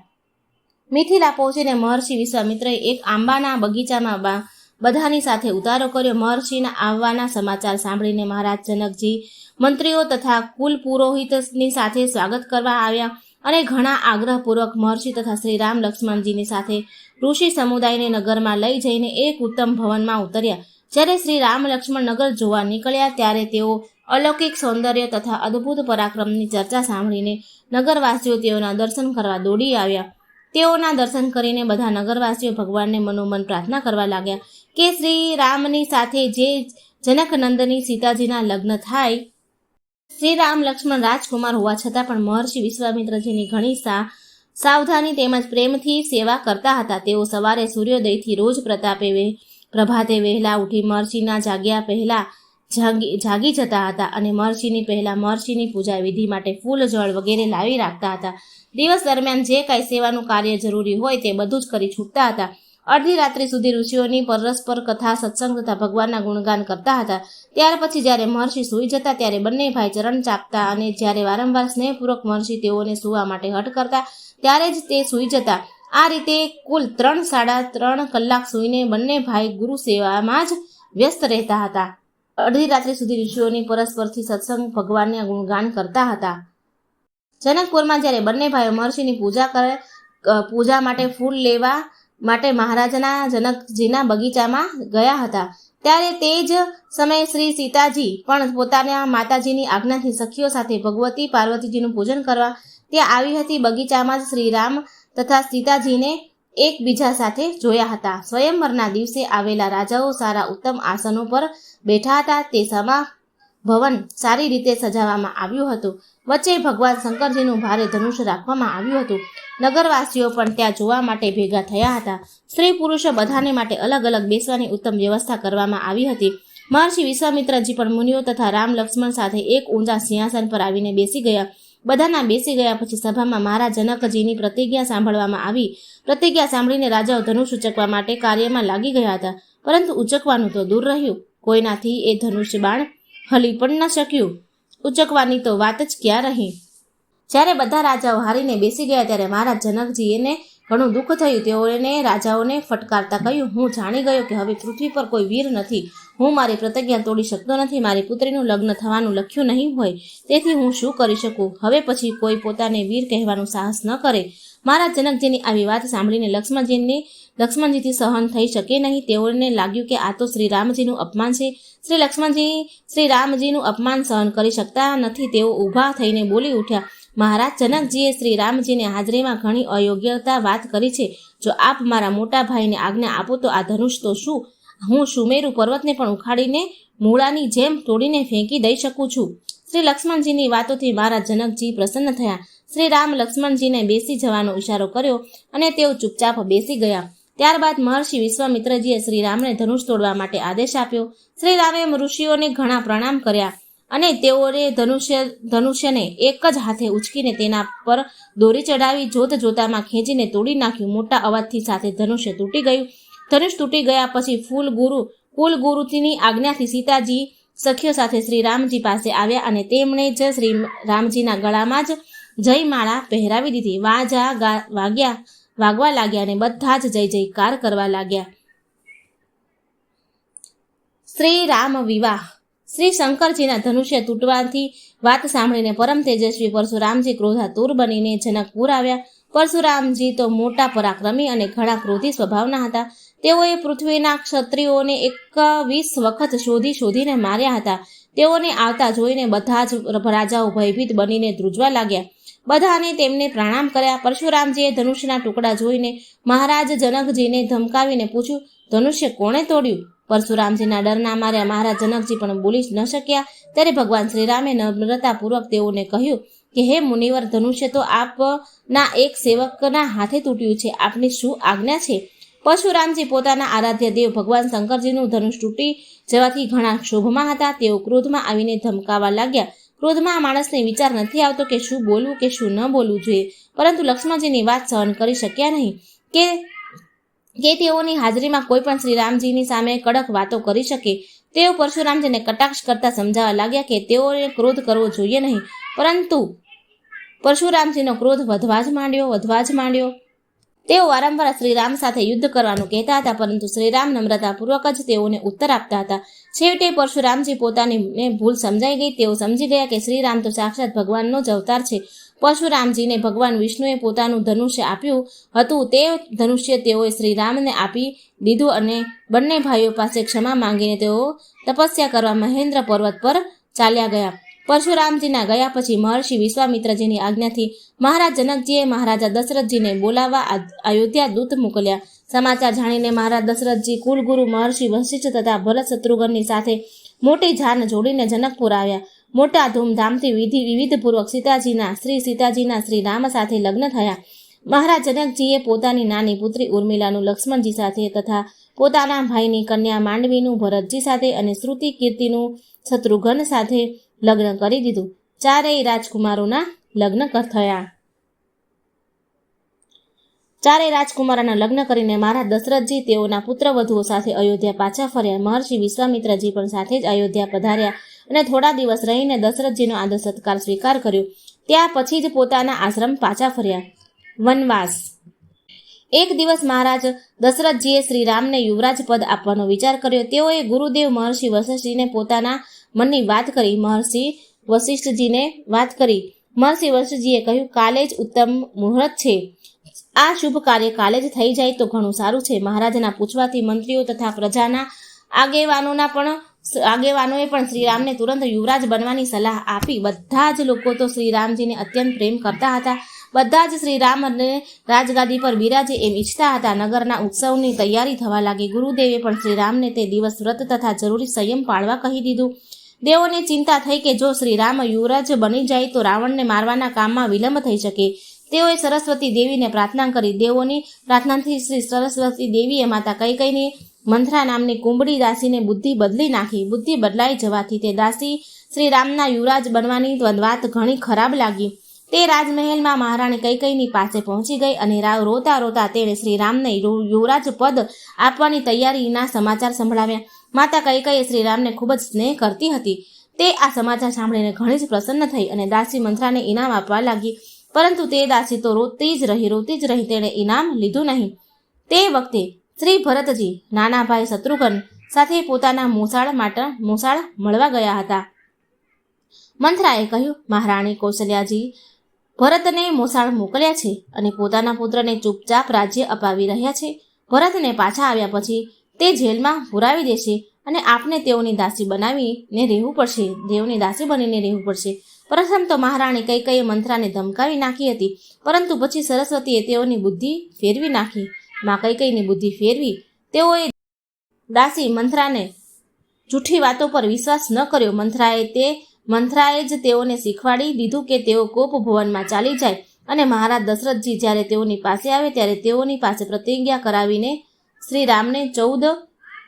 મિથિલા પહોંચીને મહર્ષિ વિશ્વામિત્રએ એક આંબાના બગીચામાં બધાની સાથે ઉતારો કર્યો. મહર્ષિના આવવાના સમાચાર સાંભળીને મહારાજ જનકજી મંત્રીઓ તથા કુલ પુરોહિતની સાથે સ્વાગત કરવા આવ્યા અને ઘણા આગ્રહપૂર્વક મહર્ષિ તથા શ્રી રામ લક્ષ્મણજીની સાથે ઋષિ સમુદાયને નગરમાં લઈ જઈને એક ઉત્તમ ભવનમાં ઉતર્યા. જ્યારે શ્રી રામ લક્ષ્મણ નગર જોવા નીકળ્યા ત્યારે તેઓ અલૌકિક સૌંદર્ય તથા અદ્ભુત પરાક્રમની ચર્ચા સાંભળીને નગરવાસીઓ તેઓના દર્શન કરવા દોડી આવ્યા. તેઓના દર્શન કરીને બધા નગરવાસીઓ ભગવાનને મનોમન પ્રાર્થના કરવા લાગ્યા કે શ્રી રામની સાથે જે જનકનંદની સીતાજીના લગ્ન થાય. શ્રી રામ લક્ષ્મણ રાજકુમાર હોવા છતાં પણ મહર્ષિ વિશ્વામિત્રજીની ઘણી સાવધાની તેમજ પ્રેમથી સેવા કરતા હતા. તેઓ સવારે સૂર્યોદયથી રોજ પ્રભાતે વહેલા ઉઠી મહર્ષિના જાગ્યા પહેલા જાગી જતા હતા અને મહર્ષિની પૂજા વિધિ માટે ફૂલ જળ વગેરે લાવી રાખતા હતા. દિવસ દરમિયાન જે કાંઈ સેવાનું કાર્ય જરૂરી હોય તે બધું જ કરી છૂટતા હતા. અડધી રાત્રિ સુધી ઋષિઓની પરસ્પર કથા, સત્સંગ તથા ભગવાનના ગુણગાન કરતા હતા. ત્યાર પછી જ્યારે મહર્ષિ સૂઈ જતા ત્યારે બંને ભાઈ ચરણ ચાપતા અને જ્યારે વારંવાર સ્નેહપૂર્વક મહર્ષિ તેઓને સૂવા માટે હઠ કરતા ત્યારે જ તે સૂઈ જતા. આ રીતે કુલ 3-3.5 કલાક સૂઈને બંને ભાઈ ગુરુ સેવામાં જ વ્યસ્ત રહેતા હતા. અડધી રાત્રિ સુધી ઋષિઓની પરસ્પરથી સત્સંગ, ભગવાનના ગુણગાન કરતા હતા. જનકપુરમાં જ્યારે બંને ભાઈઓ મહર્ષિની પૂજા માટે ફૂલ લેવા માટે મહારાજના જનકજીના બગીચામાં ગયા હતા ત્યારે તે જ સમયે શ્રી સીતાજી પણ પોતાના માતાજીની આજ્ઞાથી સખીઓ સાથે ભગવતી પાર્વતીજીનું પૂજન કરવા ત્યાં આવી હતી. બગીચામાં જ શ્રી રામ તથા સીતાજીને એકબીજા સાથે જોયા હતા. સ્વયંવરના દિવસે આવેલા રાજાઓ સારા ઉત્તમ આસનો પર બેઠા હતા. તે સમા ભવન સારી રીતે સજાવવામાં આવ્યું હતું. વચ્ચે ભગવાન શંકરજીનું ભારે ધનુષ રાખવામાં આવ્યું હતું. નગરવાસીઓ પણ ત્યાં જોવા માટે ભેગા થયા હતા. સ્ત્રી પુરુષો બધાને માટે અલગ અલગ બેસવાની ઉત્તમ વ્યવસ્થા કરવામાં આવી હતી. મહર્ષિ વિશ્વામિત્રજી પણ મુનિઓ તથા રામ લક્ષ્મણ સાથે એક ઊંચા સિંહાસન પર આવીને બેસી ગયા. બધાના બેસી ગયા પછી સભામાં મહારાજ જનકજીની પ્રતિજ્ઞા સાંભળવામાં આવી. પ્રતિજ્ઞા સાંભળીને રાજાઓ ધનુષ ઉચકવા માટે કાર્યમાં લાગી ગયા હતા, પરંતુ ઉચકવાનું તો દૂર રહ્યું. કોઈનાથી એ ધનુષ બાણ હલી પણ ન શક્યું. ઉચકવાની તો વાત જ ક્યાં રહી. જ્યારે બધા રાજાઓ હારીને બેસી ગયા ત્યારે મહારાજ જનકજીને ઘણું દુઃખ થયું. તેઓને રાજાઓને ફટકારતા કહ્યું, હું જાણી ગયો કે હવે પૃથ્વી પર કોઈ વીર નથી. હું મારી પ્રતિજ્ઞા તોડી શકતો નથી. મારી પુત્રીનું લગ્ન થવાનું લખ્યું નહીં હોય, તેથી હું શું કરી શકું? હવે પછી કોઈ પોતાને વીર કહેવાનું સાહસ ન કરે. મહારાજ જનકજીની આવી વાત સાંભળીને લક્ષ્મણજીથી સહન થઈ શકે નહીં. તેઓને લાગ્યું કે આ તો શ્રી રામજીનું અપમાન છે. શ્રી રામજીનું અપમાન સહન કરી શકતા નથી. તેઓ ઊભા થઈને બોલી ઉઠ્યા, મહારાજ જનકજીએ શ્રી રામજીને હાજરીમાં ઘણી અયોગ્યતા વાત કરી છે. જો આપ મારા મોટા ભાઈને આજ્ઞા આપો તો આ ધનુષ તો શું, હું સુમેરુ પર્વતને પણ ઉખાડીને મૂળાની જેમ તોડીને ફેંકી દઈ શકું છું. શ્રી લક્ષ્મણજીની વાતોથી મહારાજ જનકજી પ્રસન્ન થયા. શ્રી રામ લક્ષ્મણજીને બેસી જવાનો ઈશારો કર્યો અને તેઓ ચૂપચાપ બેસી ગયા. ત્યારબાદ મહર્ષિ વિશ્વામિત્રજીએ શ્રી રામને ધનુષ તોડવા માટે આદેશ આપ્યો. શ્રી રામે ઋષિઓને ઘણા પ્રણામ કર્યા અને તેઓએ ધનુષ્યને એક જ હાથે ઉચકીને તેના પર દોરી ચડાવી જોતામાં ખેંચીને તોડી નાખ્યું. મોટા અવાજથી સાથે ધનુષ્ય તૂટી ગયું. ધનુષ તૂટી ગયા પછી કુલ ગુરુની આજ્ઞાથી સીતાજી સખીઓ સાથે શ્રી રામજી પાસે આવ્યા અને તેમણે જ શ્રી રામજીના ગળામાં જ જયમાળા પહેરાવી દીધી. વાગવા લાગ્યા અને બધા જ જય જયકાર કરવા લાગ્યા. શ્રી રામ વિવાહ. શ્રી શંકરજીના ધનુષ્ય તૂટવાથી વાત સાંભળીને પરમ તેજસ્વી પરશુરામજી ક્રોધાતુર બનીને જનકપુર આવ્યા. પરશુરામજી તો મોટા પરાક્રમી અને ઘણા ક્રોધી સ્વભાવના હતા. તેઓએ પૃથ્વીના ક્ષત્રિયોને 21 વખત શોધીને માર્યા હતા. તેઓને આવતા જોઈને બધા જ રાજાઓ ભયભીત બનીને ધ્રુજવા લાગ્યા. બધાને તેમને પ્રણામ કર્યા. પરશુરામજીએ ધનુષ્યના ટુકડા જોઈને મહારાજ જનકજીને ધમકાવીને પૂછ્યું, ધનુષ્ય કોણે તોડ્યું? પરશુરામજીના ડરના માર્યા મહારાજ જનકજી પણ બોલી ન શક્યા. ત્યારે ભગવાન શ્રીરામે નમ્રતાપૂર્વક તેઓને કહ્યું કે હે મુનિવર, ધનુષ્ય તો આપના એક સેવકના હાથે તૂટ્યું છે. આપની શું આજ્ઞા છે? પરશુરામજી પોતાના આરાધ્ય દેવ ભગવાન શંકરજીનું ધનુષ તૂટી જવાથી ઘણા ક્ષોભમાં હતા. તેઓ ક્રોધમાં આવીને ધમકાવા લાગ્યા. ક્રોધમાં આ માણસને વિચાર નથી આવતો કે શું બોલવું કે શું ન બોલવું જોઈએ, પરંતુ લક્ષ્મણજીની વાત સહન કરી શક્યા નહીં કે તેઓની હાજરીમાં કોઈ પણ શ્રી રામજીની સામે કડક વાતો કરી શકે. તેઓ પરશુરામજીને કટાક્ષ કરતા સમજાવવા લાગ્યા કે તેઓએ ક્રોધ કરવો જોઈએ નહીં, પરંતુ પરશુરામજીનો ક્રોધ વધવા જ માંડ્યો. તેઓ વારંવાર શ્રીરામ સાથે યુદ્ધ કરવાનું કહેતા હતા, પરંતુ શ્રીરામ નમ્રતાપૂર્વક જ તેઓને ઉત્તર આપતા હતા. છેવટે પરશુરામજી પોતાની ભૂલ સમજાઈ ગઈ. તેઓ સમજી ગયા કે શ્રીરામ તો સાક્ષાત ભગવાનનો જ અવતાર છે. પરશુરામજીને ભગવાન વિષ્ણુએ પોતાનું ધનુષ્ય આપ્યું હતું. તે ધનુષ્ય તેઓએ શ્રીરામને આપી દીધું અને બંને ભાઈઓ પાસે ક્ષમા માંગીને તેઓ તપસ્યા કરવા મહેન્દ્ર પર્વત પર ચાલ્યા ગયા. પરશુરામજીના ગયા પછી મહર્ષિ વિશ્વામિત્રજીની આજ્ઞાથી મહારાજ જનકજીએ મહારાજા દશરથજીને બોલાવવા અયોધ્યા દૂત મોકલ્યા. સમાચાર જાણીને મહારાજ દશરથજી કુલગુરુ મહર્ષિ વશિષ્ઠ તથા ભરત શત્રુઘ્નની સાથે મોટી જાન જોડીને જનકપુર આવ્યા. મોટા ધૂમધામથી વિવિધપૂર્વક શ્રી સીતાજીના શ્રી રામ સાથે લગ્ન થયા. મહારાજ જનકજીએ પોતાની નાની પુત્રી ઉર્મિલાનું લક્ષ્મણજી સાથે તથા પોતાના ભાઈની કન્યા માંડવીનું ભરતજી સાથે અને શ્રુતિ કીર્તિનું શત્રુઘ્ન સાથે લગ્ન કરી દીધું. ચારેય રાજકુમારોના લગ્ન થયા. ચારેય રાજકુમારોના લગ્ન કરીને મહારાજ દશરથજી તેઓના પુત્રવધુઓ સાથે અયોધ્યા પાછા ફર્યા. મહર્ષિ વિશ્વામિત્રજી પણ સાથે જ અયોધ્યા પધાર્યા અને થોડા દિવસ રહીને દશરથજીનો આદર સત્કાર સ્વીકાર કર્યો. ત્યાં પછી જ પોતાના આશ્રમ પાછા ફર્યા. વનવાસ. એક દિવસ મહારાજ દશરથજીએ શ્રીરામને યુવરાજ પદ આપવાનો વિચાર કર્યો. તેઓએ ગુરુદેવ મહર્ષિ વશિષ્ઠજીને પોતાના મનની વાત કરી. મહર્ષિ વશિષ્ઠજીએ કહ્યું, કાલે જ ઉત્તમ મુહૂર્ત છે. આ શુભ કાર્ય કાલે જ થઈ જાય તો ઘણું સારું છે. મહારાજના પૂછવાથી મંત્રીઓ તથા પ્રજાના આગેવાનોએ પણ શ્રીરામને તુરંત યુવરાજ બનવાની સલાહ આપી. બધા જ લોકો તો શ્રીરામજીને અત્યંત પ્રેમ કરતા હતા. બધા જ શ્રીરામને રાજગાદી પર બિરાજે એમ ઈચ્છતા હતા. નગરના ઉત્સવની તૈયારી થવા લાગી. ગુરુદેવે પણ શ્રીરામને તે દિવસ વ્રત તથા જરૂરી સંયમ પાળવા કહી દીધું. દેવોને ચિંતા થઈ કે જો શ્રીરામ યુવરાજ બની જાય તો રાવણને મારવાના કામમાં વિલંબ થઈ શકે. તેઓએ સરસ્વતી દેવીને પ્રાર્થના કરી. દેવોની પ્રાર્થનાથી શ્રી સરસ્વતી દેવીએ માતા કૈકેયીની મંથરા નામની કુંબળી દાસીને બુદ્ધિ બદલી નાખી. બુદ્ધિ બદલાઈ જવાથી તે દાસી શ્રીરામના યુવરાજ બનવાની વાત ઘણી ખરાબ લાગી. તે રાજમહેલમાં મહારાણી કૈકેયીની પાસે પહોંચી ગઈ અને રોતા રોતા તેણે શ્રીરામને યુવરાજ પદ આપવાની તૈયારીના સમાચાર સંભળાવ્યા. માતા કૈકેયી શ્રીરામને ખૂબ જ સ્નેહ કરતી હતી. તે આ સમાચાર સાંભળીને ઘણી જ પ્રસન્ન થઈ અને દાસી મંથરાને ઇનામ આપવા લાગી. પરંતુ તે દાસી તો રોતી જ રહી. તેણે ઇનામ લીધું નહીં. તે વખતે શ્રી ભરતજી નાના ભાઈ શત્રુઘ્ન સાથે પોતાના મોસાળ મળવા ગયા હતા. મંથરાએ કહ્યું, મહારાણી કૌશલ્યાજી ભરતને મોસાળ મોકલ્યા છે અને પોતાના પુત્રને ચૂપચાપ રાજ્ય અપાવી રહ્યા છે. ભરતને પાછા આવ્યા પછી તે જેલમાં પુરાવી દેશે અને આપને તેઓની દાસી બનીને રહેવું પડશે. પ્રથમ તો મહારાણી કૈકેયીએ મંથરાને ધમકાવી નાખી હતી, પરંતુ પછી સરસ્વતીએ તેઓની બુદ્ધિ ફેરવી નાખી. માં કૈકેયીની બુદ્ધિ ફેરવી તેઓએ દાસી મંથરાને જૂઠી વાતો પર વિશ્વાસ ન કર્યો. મંથરાએ જ તેઓને શીખવાડી દીધું કે તેઓ કોપ ભવનમાં ચાલી જાય અને મહારાજ દશરથજી જ્યારે તેઓની પાસે આવે ત્યારે તેઓની પાસે પ્રતિજ્ઞા કરાવીને શ્રીરામને 14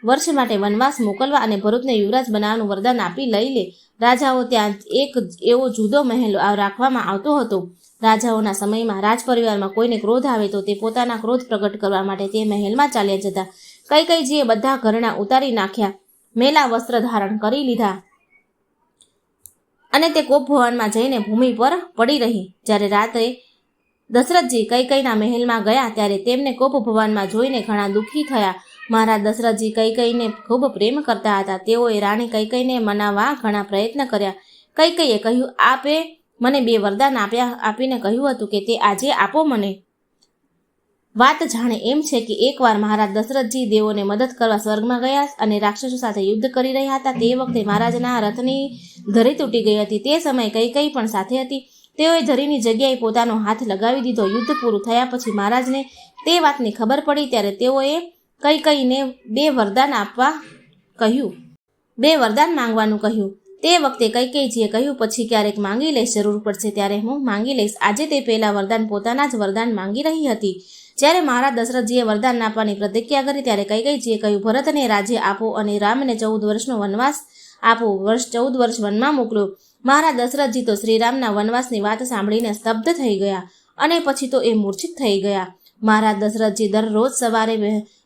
વર્ષ માટે વનવાસ મોકલવા અને ભરતને યુવરાજ બનાવવાનું વરદાન આપી લઈ લે. રાજાઓ ત્યાં એક એવો જુદો મહેલ રાખવામાં આવતો હતો. રાજાઓના સમયમાં રાજપરિવારમાં કોઈને ક્રોધ આવે તો તે પોતાના ક્રોધ પ્રગટ કરવા માટે તે મહેલમાં ચાલ્યા જતા. કૈકેયીજીએ બધા ઘરેણાં ઉતારી નાખ્યા, મેલા વસ્ત્ર ધારણ કરી લીધા અને તે કોપ ભવનમાં જઈને ભૂમિ પર પડી રહી. જ્યારે રાત્રે દશરથજી કૈકેયીના મહેલમાં ગયા ત્યારે તેમને કોપ ભવનમાં જોઈને ઘણા દુઃખી થયા. મહારાજ દશરથજી કૈકેયીને ખૂબ પ્રેમ કરતા હતા. તેઓએ રાણી કૈકેયીને મનાવવા ઘણા પ્રયત્ન કર્યા. કૈકેયીએ કહ્યું, આપે મને 2 વરદાન આપીને કહ્યું હતું કે તે આજે આપો મને. વાત જાણે એમ છે કે એકવાર મહારાજ દશરથજી દેવોને મદદ કરવા સ્વર્ગમાં ગયા અને રાક્ષસો સાથે યુદ્ધ કરી રહ્યા હતા. તે વખતે મહારાજના રથની ધરી તૂટી ગઈ હતી. તે સમયે કૈકેયી પણ સાથે હતી. તેઓએ ધરીની જગ્યાએ પોતાનો હાથ લગાવી દીધો. યુદ્ધ પૂરું થયા પછી મહારાજને તે વાતની ખબર પડી ત્યારે તેઓએ કૈકેયીને 2 વરદાન આપવા કહ્યું, 2 વરદાન માંગવાનું કહ્યું. તે વખતે કૈકેયીજીએ કહ્યું, પછી ક્યારેક માંગી લઈશ, જરૂર પડશે ત્યારે હું માંગી લઈશ. આજે તે પહેલા વરદાન પોતાના જ વરદાન માંગી રહી હતી. જ્યારે મહારાજ દશરથજીએ વરદાન આપવાની પ્રતિજ્ઞા કરી ત્યારે કૈકેયીજીએ કહ્યું, ભરતને રાજ્ય આપો અને રામને 14 વર્ષનો વનવાસ આપો. 14 વર્ષ વનમાં મોકલો. મહારાજ દશરથજી તો શ્રીરામના વનવાસની વાત સાંભળીને સ્તબ્ધ થઈ ગયા અને પછી તો એ મૂર્છિત થઈ ગયા. મહારાજ દશરથજી દરરોજ સવારે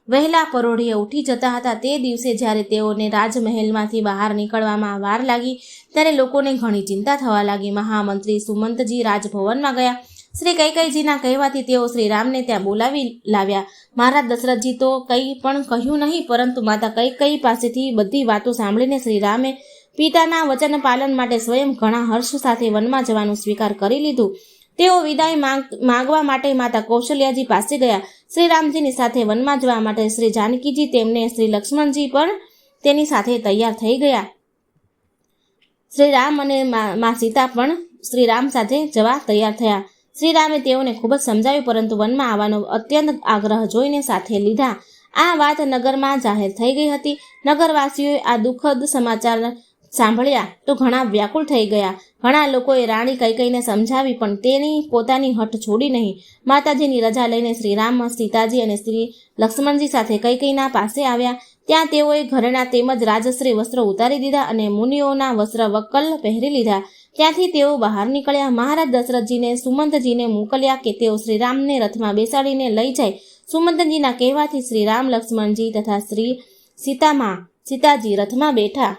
વહેલા પરોઢિયે ઉઠી જતા હતા. તે દિવસે જ્યારે તેઓને રાજમહેલમાંથી બહાર નીકળવામાં વાર લાગી ત્યારે લોકોને ઘણી ચિંતા થવા લાગી. મહામંત્રી સુમંતજી રાજભવનમાં ગયા. શ્રી કૈકેયીજીના કહેવાથી તેઓ શ્રીરામને ત્યાં બોલાવી લાવ્યા. મહારાજ દશરથજી તો કંઈ પણ કહ્યું નહીં, પરંતુ માતા કૈકેયી પાસેથી બધી વાતો સાંભળીને શ્રીરામે પિતાના વચન પાલન માટે સ્વયં ઘણા હર્ષ સાથે વનમાં જવાનું સ્વીકાર કરી લીધું. તેઓ વિદાય માંગવા માટે માતા કૌશલ્યાજી પાસે ગયા. શ્રી રામજીની સાથે વનમાં જવા માટે શ્રી જાનકીજી તેમને શ્રી લક્ષ્મણજી પણ તેની સાથે તૈયાર થઈ ગયા. શ્રી રામ અને મા સીતા પણ શ્રી રામ સાથે જવા તૈયાર થયા. શ્રી રામે તેઓને ખૂબ જ સમજાવ્યું, પરંતુ વનમાં આવવાનો અત્યંત આગ્રહ જોઈને સાથે લીધા. આ વાત નગરમાં જાહેર થઈ ગઈ હતી. નગરવાસીઓએ આ દુઃખદ સમાચાર સાંભળ્યા તો ઘણા વ્યાકુળ થઈ ગયા. ઘણા લોકોએ રાણી કૈકેયીને સમજાવી, પણ તેની પોતાની હઠ છોડી નહીં. માતાજીની રજા લઈને શ્રી રામ, સીતાજી અને શ્રી લક્ષ્મણજી સાથે કૈકેયીના પાસે આવ્યા. ત્યાં તેઓએ ઘરેણા તેમજ રાજશ્રી વસ્ત્રો ઉતારી દીધા અને મુનિઓના વસ્ત્ર વક્કલ પહેરી લીધા. ત્યાંથી તેઓ બહાર નીકળ્યા. મહારાજ દશરથજીને સુમંતજીને મોકલ્યા કે તેઓ શ્રીરામને રથમાં બેસાડીને લઈ જાય. સુમંતજીના કહેવાથી શ્રી રામ, લક્ષ્મણજી તથા શ્રી સીતાજી રથમાં બેઠા.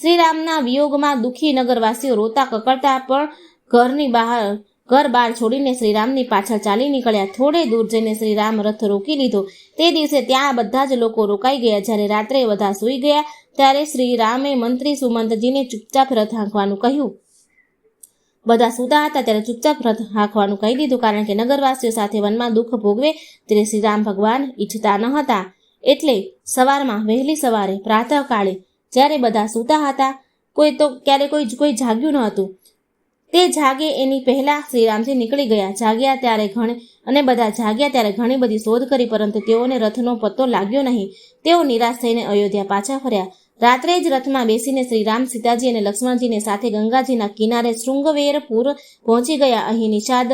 શ્રીરામના વિયોગમાં દુઃખી નગરવાસીઓ રોતા કકડતા પણ ઘર બહાર છોડીને શ્રીરામની પાછળ ચાલી નીકળ્યા. થોડે દૂર જઈને શ્રીરામ રથ રોકી લીધો. તે દિવસે ત્યાં બધા જ લોકો રોકાઈ ગયા. જ્યારે રાત્રે બધા સૂઈ ગયા ત્યારે શ્રીરામે મંત્રી સુમંતજીને ચૂપચાપ રથ હાંકવાનું કહ્યું. બધા સૂતા હતા ત્યારે ચૂપચાપ રથ હાંકવાનું કહી દીધું, કારણ કે નગરવાસીઓ સાથે વનમાં દુઃખ ભોગવે તે શ્રીરામ ભગવાન ઈચ્છતા ન હતા. એટલે સવારમાં વહેલી સવારે પ્રાતઃકાળે જ્યારે બધા સૂતા હતા, કોઈ જાગ્યું ન હતું. તે જાગે એની પહેલા શ્રીરામજી નીકળી ગયા. બધા જાગ્યા ત્યારે ઘણી બધી શોધ કરી, પરંતુ તેઓને રથનો પત્તો લાગ્યો નહીં. તેઓ નિરાશ થઈને અયોધ્યા પાછા ફર્યા. રાત્રે જ રથમાં બેસીને શ્રીરામ, સીતાજી અને લક્ષ્મણજીને સાથે ગંગાજીના કિનારે શૃંગવેરપુર પહોંચી ગયા. અહીં નિષાદ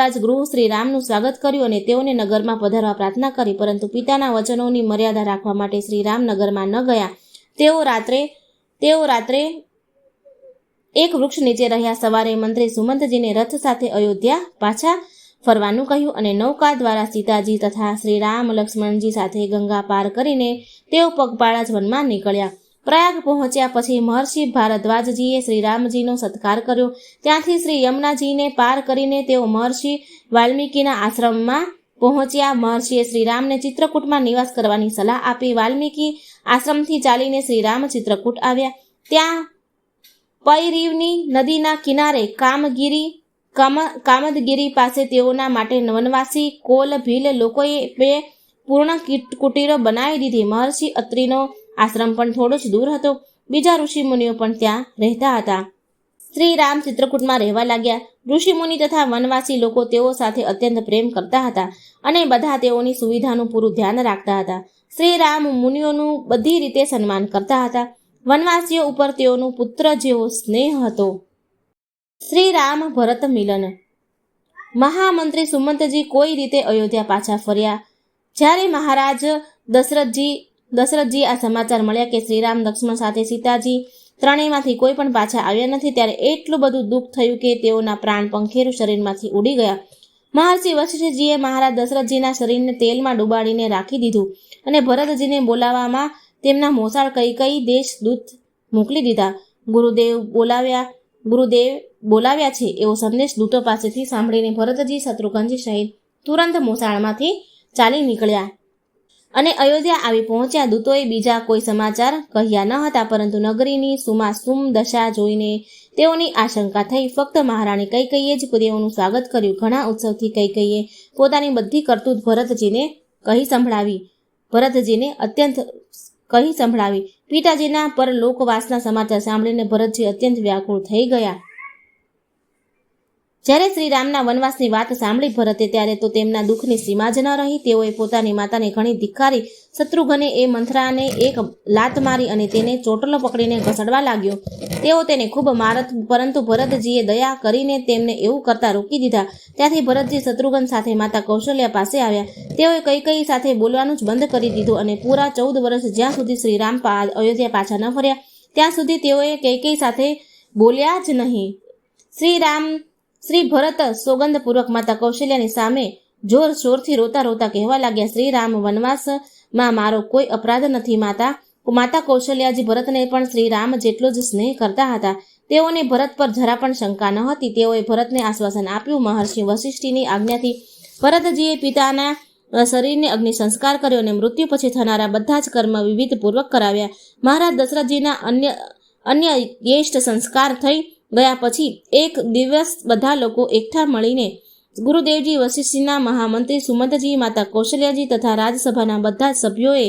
રાજગૃહ શ્રીરામનું સ્વાગત કર્યું અને તેઓને નગરમાં પધારવા પ્રાર્થના કરી, પરંતુ પિતાના વચનોની મર્યાદા રાખવા માટે શ્રીરામ નગરમાં ન ગયા. તેઓ રાત્રે એક વૃક્ષ નીચે રહ્યા. સવારે મંત્રી સુમંતજીને રથ સાથે અયોધ્યા પાછા ફરવાનું કહ્યું અને નૌકા દ્વારા સીતાજી તથા શ્રીરામ, લક્ષ્મણજી સાથે ગંગા પાર કરીને તેઓ પગપાળા જ વનમાં નીકળ્યા. પ્રયાગ પહોંચ્યા પછી મહર્ષિ ભારદ્વાજજીએ શ્રીરામજીનો સત્કાર કર્યો. ત્યાંથી શ્રી યમુનાજીને પાર કરીને તેઓ મહર્ષિ વાલ્મીકીના આશ્રમમાં પહોંચ્યા. મહર્ષિએ શ્રીરામને ચિત્રકૂટમાં નિવાસ કરવાની સલાહ આપી. વાલ્મીકી આશ્રમથી ચાલીને શ્રીરામ ચિત્રકૂટ આવ્યા. ત્યાં પયરીવની નદીના કિનારે કામદગીરી પાસે તેઓના માટે વનવાસી કોલ ભીલ લોકોએ પૂર્ણ કુટીરો બનાવી દીધી. મહર્ષિ અત્રિનો આશ્રમ પણ થોડો જ દૂર હતો. બીજા ઋષિમુનિઓ પણ ત્યાં રહેતા હતા. શ્રી રામ ચિત્રકૂટમાં રહેવા લાગ્યા. ઋષિમુનિ તથા વનવાસી લોકો તેઓ સાથે અત્યંત પ્રેમ કરતા હતા અને બધા તેઓની સુવિધાનું પૂરું ધ્યાન રાખતા હતા. શ્રી રામ મુનિઓનું બધી રીતે સન્માન કરતા હતા. વનવાસીઓ ઉપર તેઓનું પુત્ર જેવો સ્નેહ હતો. શ્રી રામ ભરત મિલન. મહામંત્રી સુમંતજી કોઈ રીતે અયોધ્યા પાછા ફર્યા. જ્યારે મહારાજ દશરથજી આ સમાચાર મળ્યા કે શ્રીરામ, લક્ષ્મણ સાથે સીતાજી ત્રણેયમાંથી કોઈ પણ પાછા આવ્યા નથી, ત્યારે એટલું બધું દુઃખ થયું કે તેઓના પ્રાણ પંખેરું શરીરમાંથી ઉડી ગયા. મહર્ષિ વશિષ્ઠજીએ મહારાજ દશરથજીના શરીરને તેલમાં ડુબાડીને રાખી દીધું અને ભરતજીને બોલાવવામાં તેમના મોસાળ કૈકેયી દેશ દૂત મોકલી દીધા. ગુરુદેવ બોલાવ્યા છે એવો સંદેશ દૂતો પાસેથી સાંભળીને ભરતજી, શત્રુઘ્નજી સહિત તુરંત મોસાળમાંથી ચાલી નીકળ્યા અને અયોધ્યા આવી પહોંચ્યા. દૂતોએ બીજા કોઈ સમાચાર કહ્યા ન હતા, પરંતુ નગરીની સુમાસુમ દશા જોઈને તેઓની આશંકા થઈ. ફક્ત મહારાણી કૈકેયીએ જ તેઓનું સ્વાગત કર્યું. ઘણા ઉત્સવથી કૈકેયીએ પોતાની બધી કરતૂત ભરતજીને અત્યંત કહી સંભળાવી. પિતાજીના પરલોકવાસના સમાચાર સાંભળીને ભરતજી અત્યંત વ્યાકુળ થઈ ગયા. જ્યારે શ્રી રામના વનવાસની વાત સાંભળી ભરતે ત્યારે તો તેમના દુઃખની સીમા જ ન રહી. તેઓએ પોતાની માતાને ઘણી ધિક્કારી. શત્રુઘ્ને એ મંથરાને એક લાત મારી અને તેને ચોટલો પકડીને ઘસડવા લાગ્યો. તેઓ તેને ખૂબ મારત, પરંતુ ભરતજીએ દયા કરીને તેમને એવું કરતા રોકી દીધા. ત્યાંથી ભરતજી શત્રુઘ્ન સાથે માતા કૌશલ્યા પાસે આવ્યા. તેઓએ કૈકેયી સાથે બોલવાનું જ બંધ કરી દીધું અને પૂરા 14 વર્ષ જ્યાં સુધી શ્રી રામ અયોધ્યા પાછા ન ફર્યા ત્યાં સુધી તેઓએ કૈકેયી સાથે બોલ્યા જ નહીં. શ્રી ભરત સોગંદપૂર્વક માતા કૌશલ્યાની સામે જોર શોરથી રોતા રોતા કહેવા લાગ્યા, શ્રી રામ, વનવાસમાં મારો કોઈ અપરાધ નથી. માતા કૌશલ્યાજી ભરતને પણ શ્રી રામ જેટલો જ સ્નેહ કરતા હતા. તેઓને ભરત પર જરા પણ શંકા ન હતી. તેઓએ ભરતને આશ્વાસન આપ્યું. મહર્ષિ વશિષ્ઠની આજ્ઞાથી ભરતજીએ પિતાના શરીરને અગ્નિ સંસ્કાર કર્યો અને મૃત્યુ પછી થનારા બધા જ કર્મ વિધિ પૂર્વક કરાવ્યા. મહારાજ દશરથજીના અન્ય જ્યેષ્ઠ સંસ્કાર થઈ ગયા પછી એક દિવસ બધા લોકો એકઠા મળીને ગુરુદેવજી, વશિષ્ઠજીના મહામંત્રી સુમંતજી, માતા કૌશલ્યાજી તથા રાજસભાના બધા જ સભ્યોએ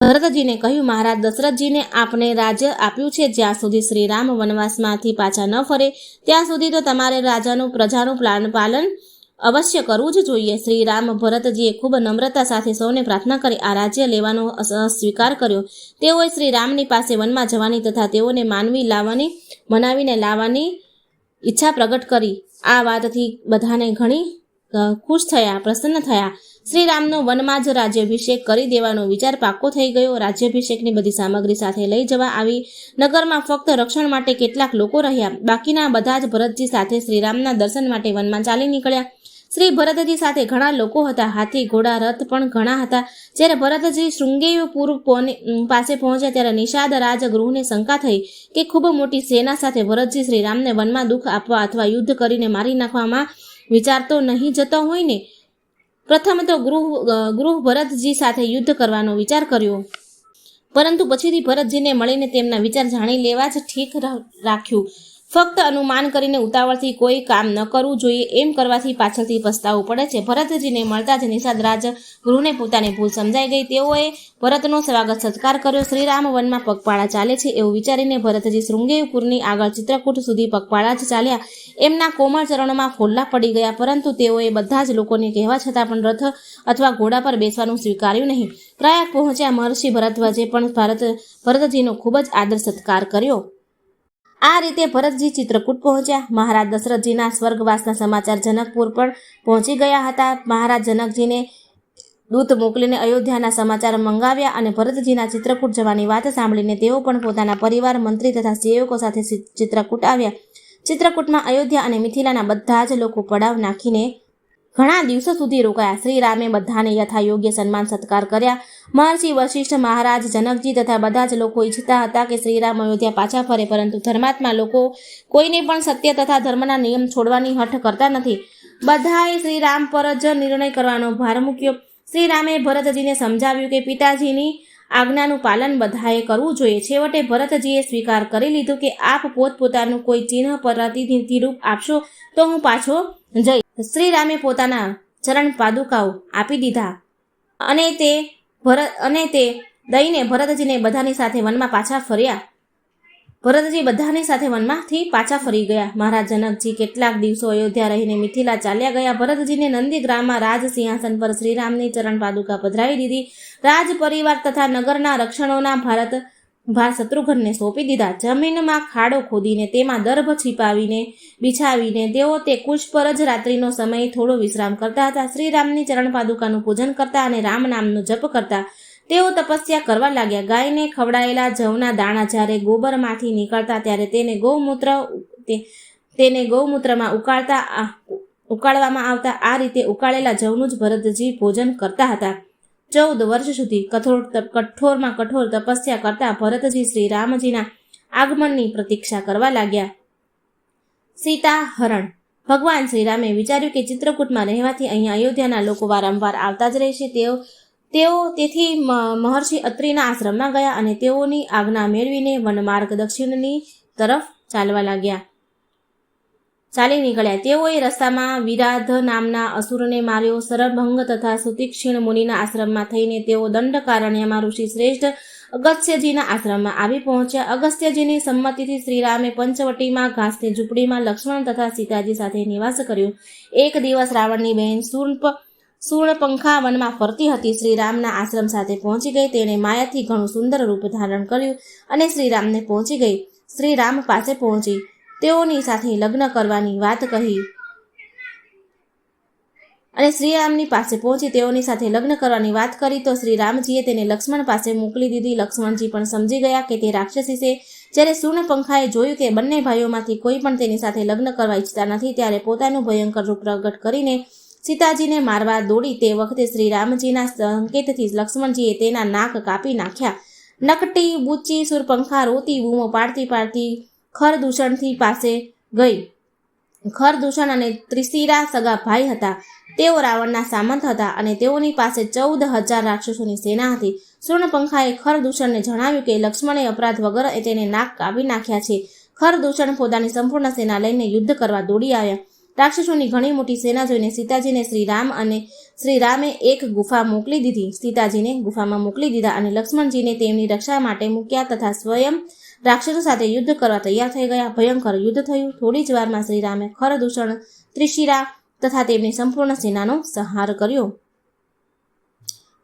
ભરતજીને કહ્યું, મહારાજ દશરથજીને આપને રાજ્ય આપ્યું છે. જ્યાં સુધી શ્રી રામ વનવાસમાંથી પાછા ન ફરે ત્યાં સુધી તો તમારે પ્રજાનું પાલન અવશ્ય કરવું જ જોઈએ. શ્રી રામ ભરતજીએ ખૂબ નમ્રતા સાથે સૌને પ્રાર્થના કરી આ રાજ્ય લેવાનો સ્વીકાર કર્યો. તેઓએ શ્રી રામની પાસે વનમાં જવાની તથા તેઓને મનાવીને લાવવાની ઈચ્છા પ્રગટ કરી. આ વાતથી બધાને ઘણી ખુશ થયા, પ્રસન્ન થયા. શ્રી રામનો વનમાં જ રાજ્યાભિષેક કરી દેવાનો વિચાર પાક્કો થઈ ગયો. રાજ્યાભિષેકની બધી સામગ્રી સાથે લઈ જવા આવી. નગરમાં ફક્ત રક્ષણ માટે કેટલાક લોકો રહ્યા. બાકીના બધા જ ભરતજી સાથે શ્રીરામના દર્શન માટે વનમાં ચાલી નીકળ્યા. શ્રી ભરતજી સાથે ઘણા લોકો હતા. હાથી, ઘોડા, રથ પણ ઘણા હતા. જ્યારે ભરતજી શૃંગેયપુર પાસે પહોંચ્યા ત્યારે નિષાદ રાજગૃહને શંકા થઈ કે ખૂબ મોટી સેના સાથે ભરતજી શ્રીરામને વનમાં દુઃખ આપવા અથવા યુદ્ધ કરીને મારી નાખવામાં વિચારતો નહીં જતો હોય ને. પ્રથમ તો ગૃહ ભરતજી સાથે યુદ્ધ કરવાનો વિચાર કર્યો, પરંતુ પછીથી ભરતજીને મળીને તેમના વિચાર જાણી લેવા જ ઠીક રાખ્યું. ફક્ત અનુમાન કરીને ઉતાવળથી કોઈ કામ ન કરવું જોઈએ. એમ કરવાથી પાછળથી પસ્તાવું પડે છે. ભરતજીને મળતા જ નિષાદ રાજગૃહને પોતાની ભૂલ સમજાઈ ગઈ. તેઓએ ભરતનો સ્વાગત સત્કાર કર્યો. શ્રીરામ વનમાં પગપાળા ચાલે છે એવું વિચારીને ભરતજી શૃંગેયપુરની આગળ ચિત્રકૂટ સુધી પગપાળા જ ચાલ્યા. એમના કોમળ ચરણોમાં ફોલ્લા પડી ગયા, પરંતુ તેઓએ બધા જ લોકોને કહેવા છતાં પણ રથ અથવા ઘોડા પર બેસવાનું સ્વીકાર્યું નહીં. પ્રયાગ પહોંચ્યા મહર્ષિ ભરદ્વાજે પણ ભરતજીનો ખૂબ જ આદર સત્કાર કર્યો. આ રીતે ભરતજી ચિત્રકૂટ પહોંચ્યા. મહારાજ દશરથજીના સ્વર્ગવાસના સમાચાર જનકપુર પણ પહોંચી ગયા હતા. મહારાજ જનકજીને દૂત મોકલીને અયોધ્યાના સમાચાર મંગાવ્યા અને ભરતજીના ચિત્રકૂટ જવાની વાત સાંભળીને તેઓ પણ પોતાના પરિવાર, મંત્રી તથા સેવકો સાથે ચિત્રકૂટ આવ્યા. ચિત્રકૂટમાં અયોધ્યા અને મિથિલાના બધા જ લોકો પડાવ નાખીને ઘણા દિવસો સુધી રોકાયા. શ્રી રામે બધાને યથાયોગ્ય સન્માન સત્કાર કર્યા. મહર્ષિ વશિષ્ઠ, મહારાજ જનકજી તથા બધા જ લોકો ઈચ્છતા હતા કે શ્રીરામ અયોધ્યા પાછા ફરે, પરંતુ ધર્માત્મા લોકો કોઈને પણ સત્ય તથા ધર્મના નિયમ છોડવાની હઠ કરતા નથી. બધાએ શ્રીરામ પર જ નિર્ણય કરવાનો ભાર મૂક્યો. શ્રીરામે ભરતજીને સમજાવ્યું કે પિતાજીની આજ્ઞાનું પાલન બધાએ કરવું જોઈએ. છેવટે ભરતજીએ સ્વીકાર કરી લીધું કે આપ પોતપોતાનું કોઈ ચિહ્ન પ્રતિનિધિ રૂપ આપશો તો હું પાછો જઈશ. શ્રીરામે પોતાના ચરણ પાદુકાઓ આપી દીધા અને તે દઈને ભરતજીને બધાની સાથે વનમાં પાછા ફર્યા. ભરતજી બધાની સાથે વનમાંથી પાછા ફરી ગયા. મહારાજ જનકજી કેટલાક દિવસો અયોધ્યા રહીને મિથિલા ચાલ્યા ગયા. ભરતજીને નંદીગ્રામમાં રાજ સિંહાસન પર શ્રીરામની ચરણ પાદુકા પધરાવી દીધી. રાજ પરિવાર તથા નગરના રક્ષણોના ભાર શત્રુઘ્નને સોંપી દીધા. જમીનમાં ખાડો ખોદીને તેમાં દર્ભ બિછાવીને તેઓ તે કુશ પર જ રાત્રિનો સમય થોડો વિશ્રામ કરતા હતા. શ્રીરામની ચરણ પાદુકાનું પૂજન કરતા અને રામ નામનો જપ કરતા તેઓ તપસ્યા કરવા લાગ્યા. ગાયને ખવડાયેલા જવના દાણા જ્યારે ગોબરમાંથી નીકળતા ત્યારે તેને ગૌમૂત્રમાં ઉકાળવામાં આવતા. આ રીતે ઉકાળેલા જવનું જ ભરતજી ભોજન કરતા હતા. 14 વર્ષ સુધી કઠોરમાં કઠોર તપસ્યા કરતા ભરતજી શ્રી રામજીના આગમનની પ્રતીક્ષા કરવા લાગ્યા. સીતા હરણ. ભગવાન શ્રીરામે વિચાર્યું કે ચિત્રકૂટમાં રહેવાથી અહીંયા અયોધ્યાના લોકો વારંવાર આવતા જ રહેશે. તેથી મહર્ષિ અત્રિના આશ્રમમાં ગયા અને તેઓની આજ્ઞા મેળવીને વનમાર્ગ દક્ષિણની તરફ ચાલવા લાગ્યા. ચાલી નીકળ્યા. તેઓએ રસ્તામાં વિરાધ નામના અસુરને માર્યો. સરભંગ તથા સુતિક્ષીણ મુનિના આશ્રમમાં થઈને તેઓ દંડકારણ્યમાં ઋષિ શ્રેષ્ઠ અગસ્ત્યજીના આશ્રમમાં આવી પહોંચ્યા. અગસ્ત્યજીની સંમતિથી શ્રીરામે પંચવટીમાં ઘાસની ઝૂંપડીમાં લક્ષ્મણ તથા સીતાજી સાથે નિવાસ કર્યો. એક દિવસ રાવણની બહેન શૂર્ણપંખા વનમાં ફરતી હતી. શ્રીરામના આશ્રમ સાથે પહોંચી ગઈ. તેણે માયાથી ઘણું સુંદર રૂપ ધારણ કર્યું અને શ્રીરામને પહોંચી ગઈ. શ્રીરામ પાસે પહોંચી તેઓની સાથે લગ્ન કરવાની વાત કહી અને શ્રીરામની પાસે પહોંચી તેઓની સાથે લગ્ન કરવાની વાત કરી તો શ્રીરામજીએ તેને લક્ષ્મણ પાસે મોકલી દીધી. લક્ષ્મણજી પણ સમજી ગયા કે તે રાક્ષસી છે. જ્યારે શૂર્ણપંખાએ જોયું કે બંને ભાઈઓમાંથી કોઈ પણ તેની સાથે લગ્ન કરવા ઈચ્છતા નથી, ત્યારે પોતાનું ભયંકર રૂપ પ્રગટ કરીને સીતાજીને મારવા દોડી. તે વખતે શ્રીરામજીના સંકેતથી લક્ષ્મણજીએ તેના નાક કાપી નાખ્યા. નકટી બૂચી શૂર્ણપંખા રોતી બૂમો પાડતી ખરદૂષણથી પાસે ગઈ. ખરદૂષણ અને ત્રિશિરા સગા ભાઈ હતા. તેઓ રાવણના સામંત હતા અને તેઓની પાસે 14,000 રાક્ષસોની સેના હતી. શૂર્ણપંખાએ ખરદૂષણને જણાવ્યું કે લક્ષ્મણે અપરાધ વગર તેને નાક કાપી નાખ્યા છે. ખરદૂષણ પોતાની સંપૂર્ણ સેના લઈને યુદ્ધ કરવા દોડી આવ્યા. રાક્ષસોની ઘણી મોટી સેના જોઈને સીતાજીને શ્રીરામે એક ગુફા મોકલી દીધી. સીતાજીને ગુફામાં મોકલી દીધા અને લક્ષ્મણજીને તેમની રક્ષા માટે મૂક્યા તથા સ્વયં રાક્ષસો સાથે યુદ્ધ કરવા તૈયાર થઈ ગયા. ભયંકર યુદ્ધ થયું. થોડી જ વારમાં શ્રીરામે ખરદૂષણ, ત્રિશિરા તથા તેમની સંપૂર્ણ સેનાનો સંહાર કર્યો.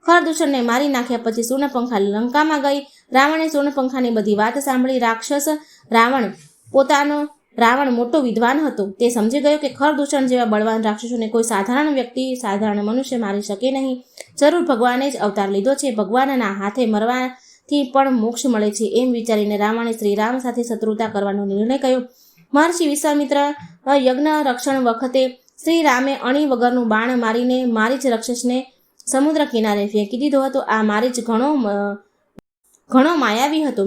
ખરદૂષણને મારી નાખ્યા પછી શૂર્ણપંખા લંકામાં ગઈ. રાવણે શૂર્ણપંખાની બધી વાત સાંભળી. રાવણ મોટો વિદ્વાન હતો. તે સમજી ગયો કે ખરદૂષણ જેવા બળવાન રાક્ષસોને કોઈ સાધારણ મનુષ્ય મારી શકે નહીં. જરૂર ભગવાને જ અવતાર લીધો છે. ભગવાનના હાથે મરવાથી પણ મોક્ષ મળે છે. એમ વિચારીને રાવણે શ્રીરામ સાથે શત્રુતા કરવાનો નિર્ણય કર્યો. મહર્ષિ વિશ્વામિત્ર યજ્ઞ રક્ષણ વખતે શ્રીરામે અણી વગરનું બાણ મારીને મારીચ રાક્ષસને સમુદ્ર કિનારે ફેંકી દીધો હતો. આ મારીચ ઘણો માયાવી હતો.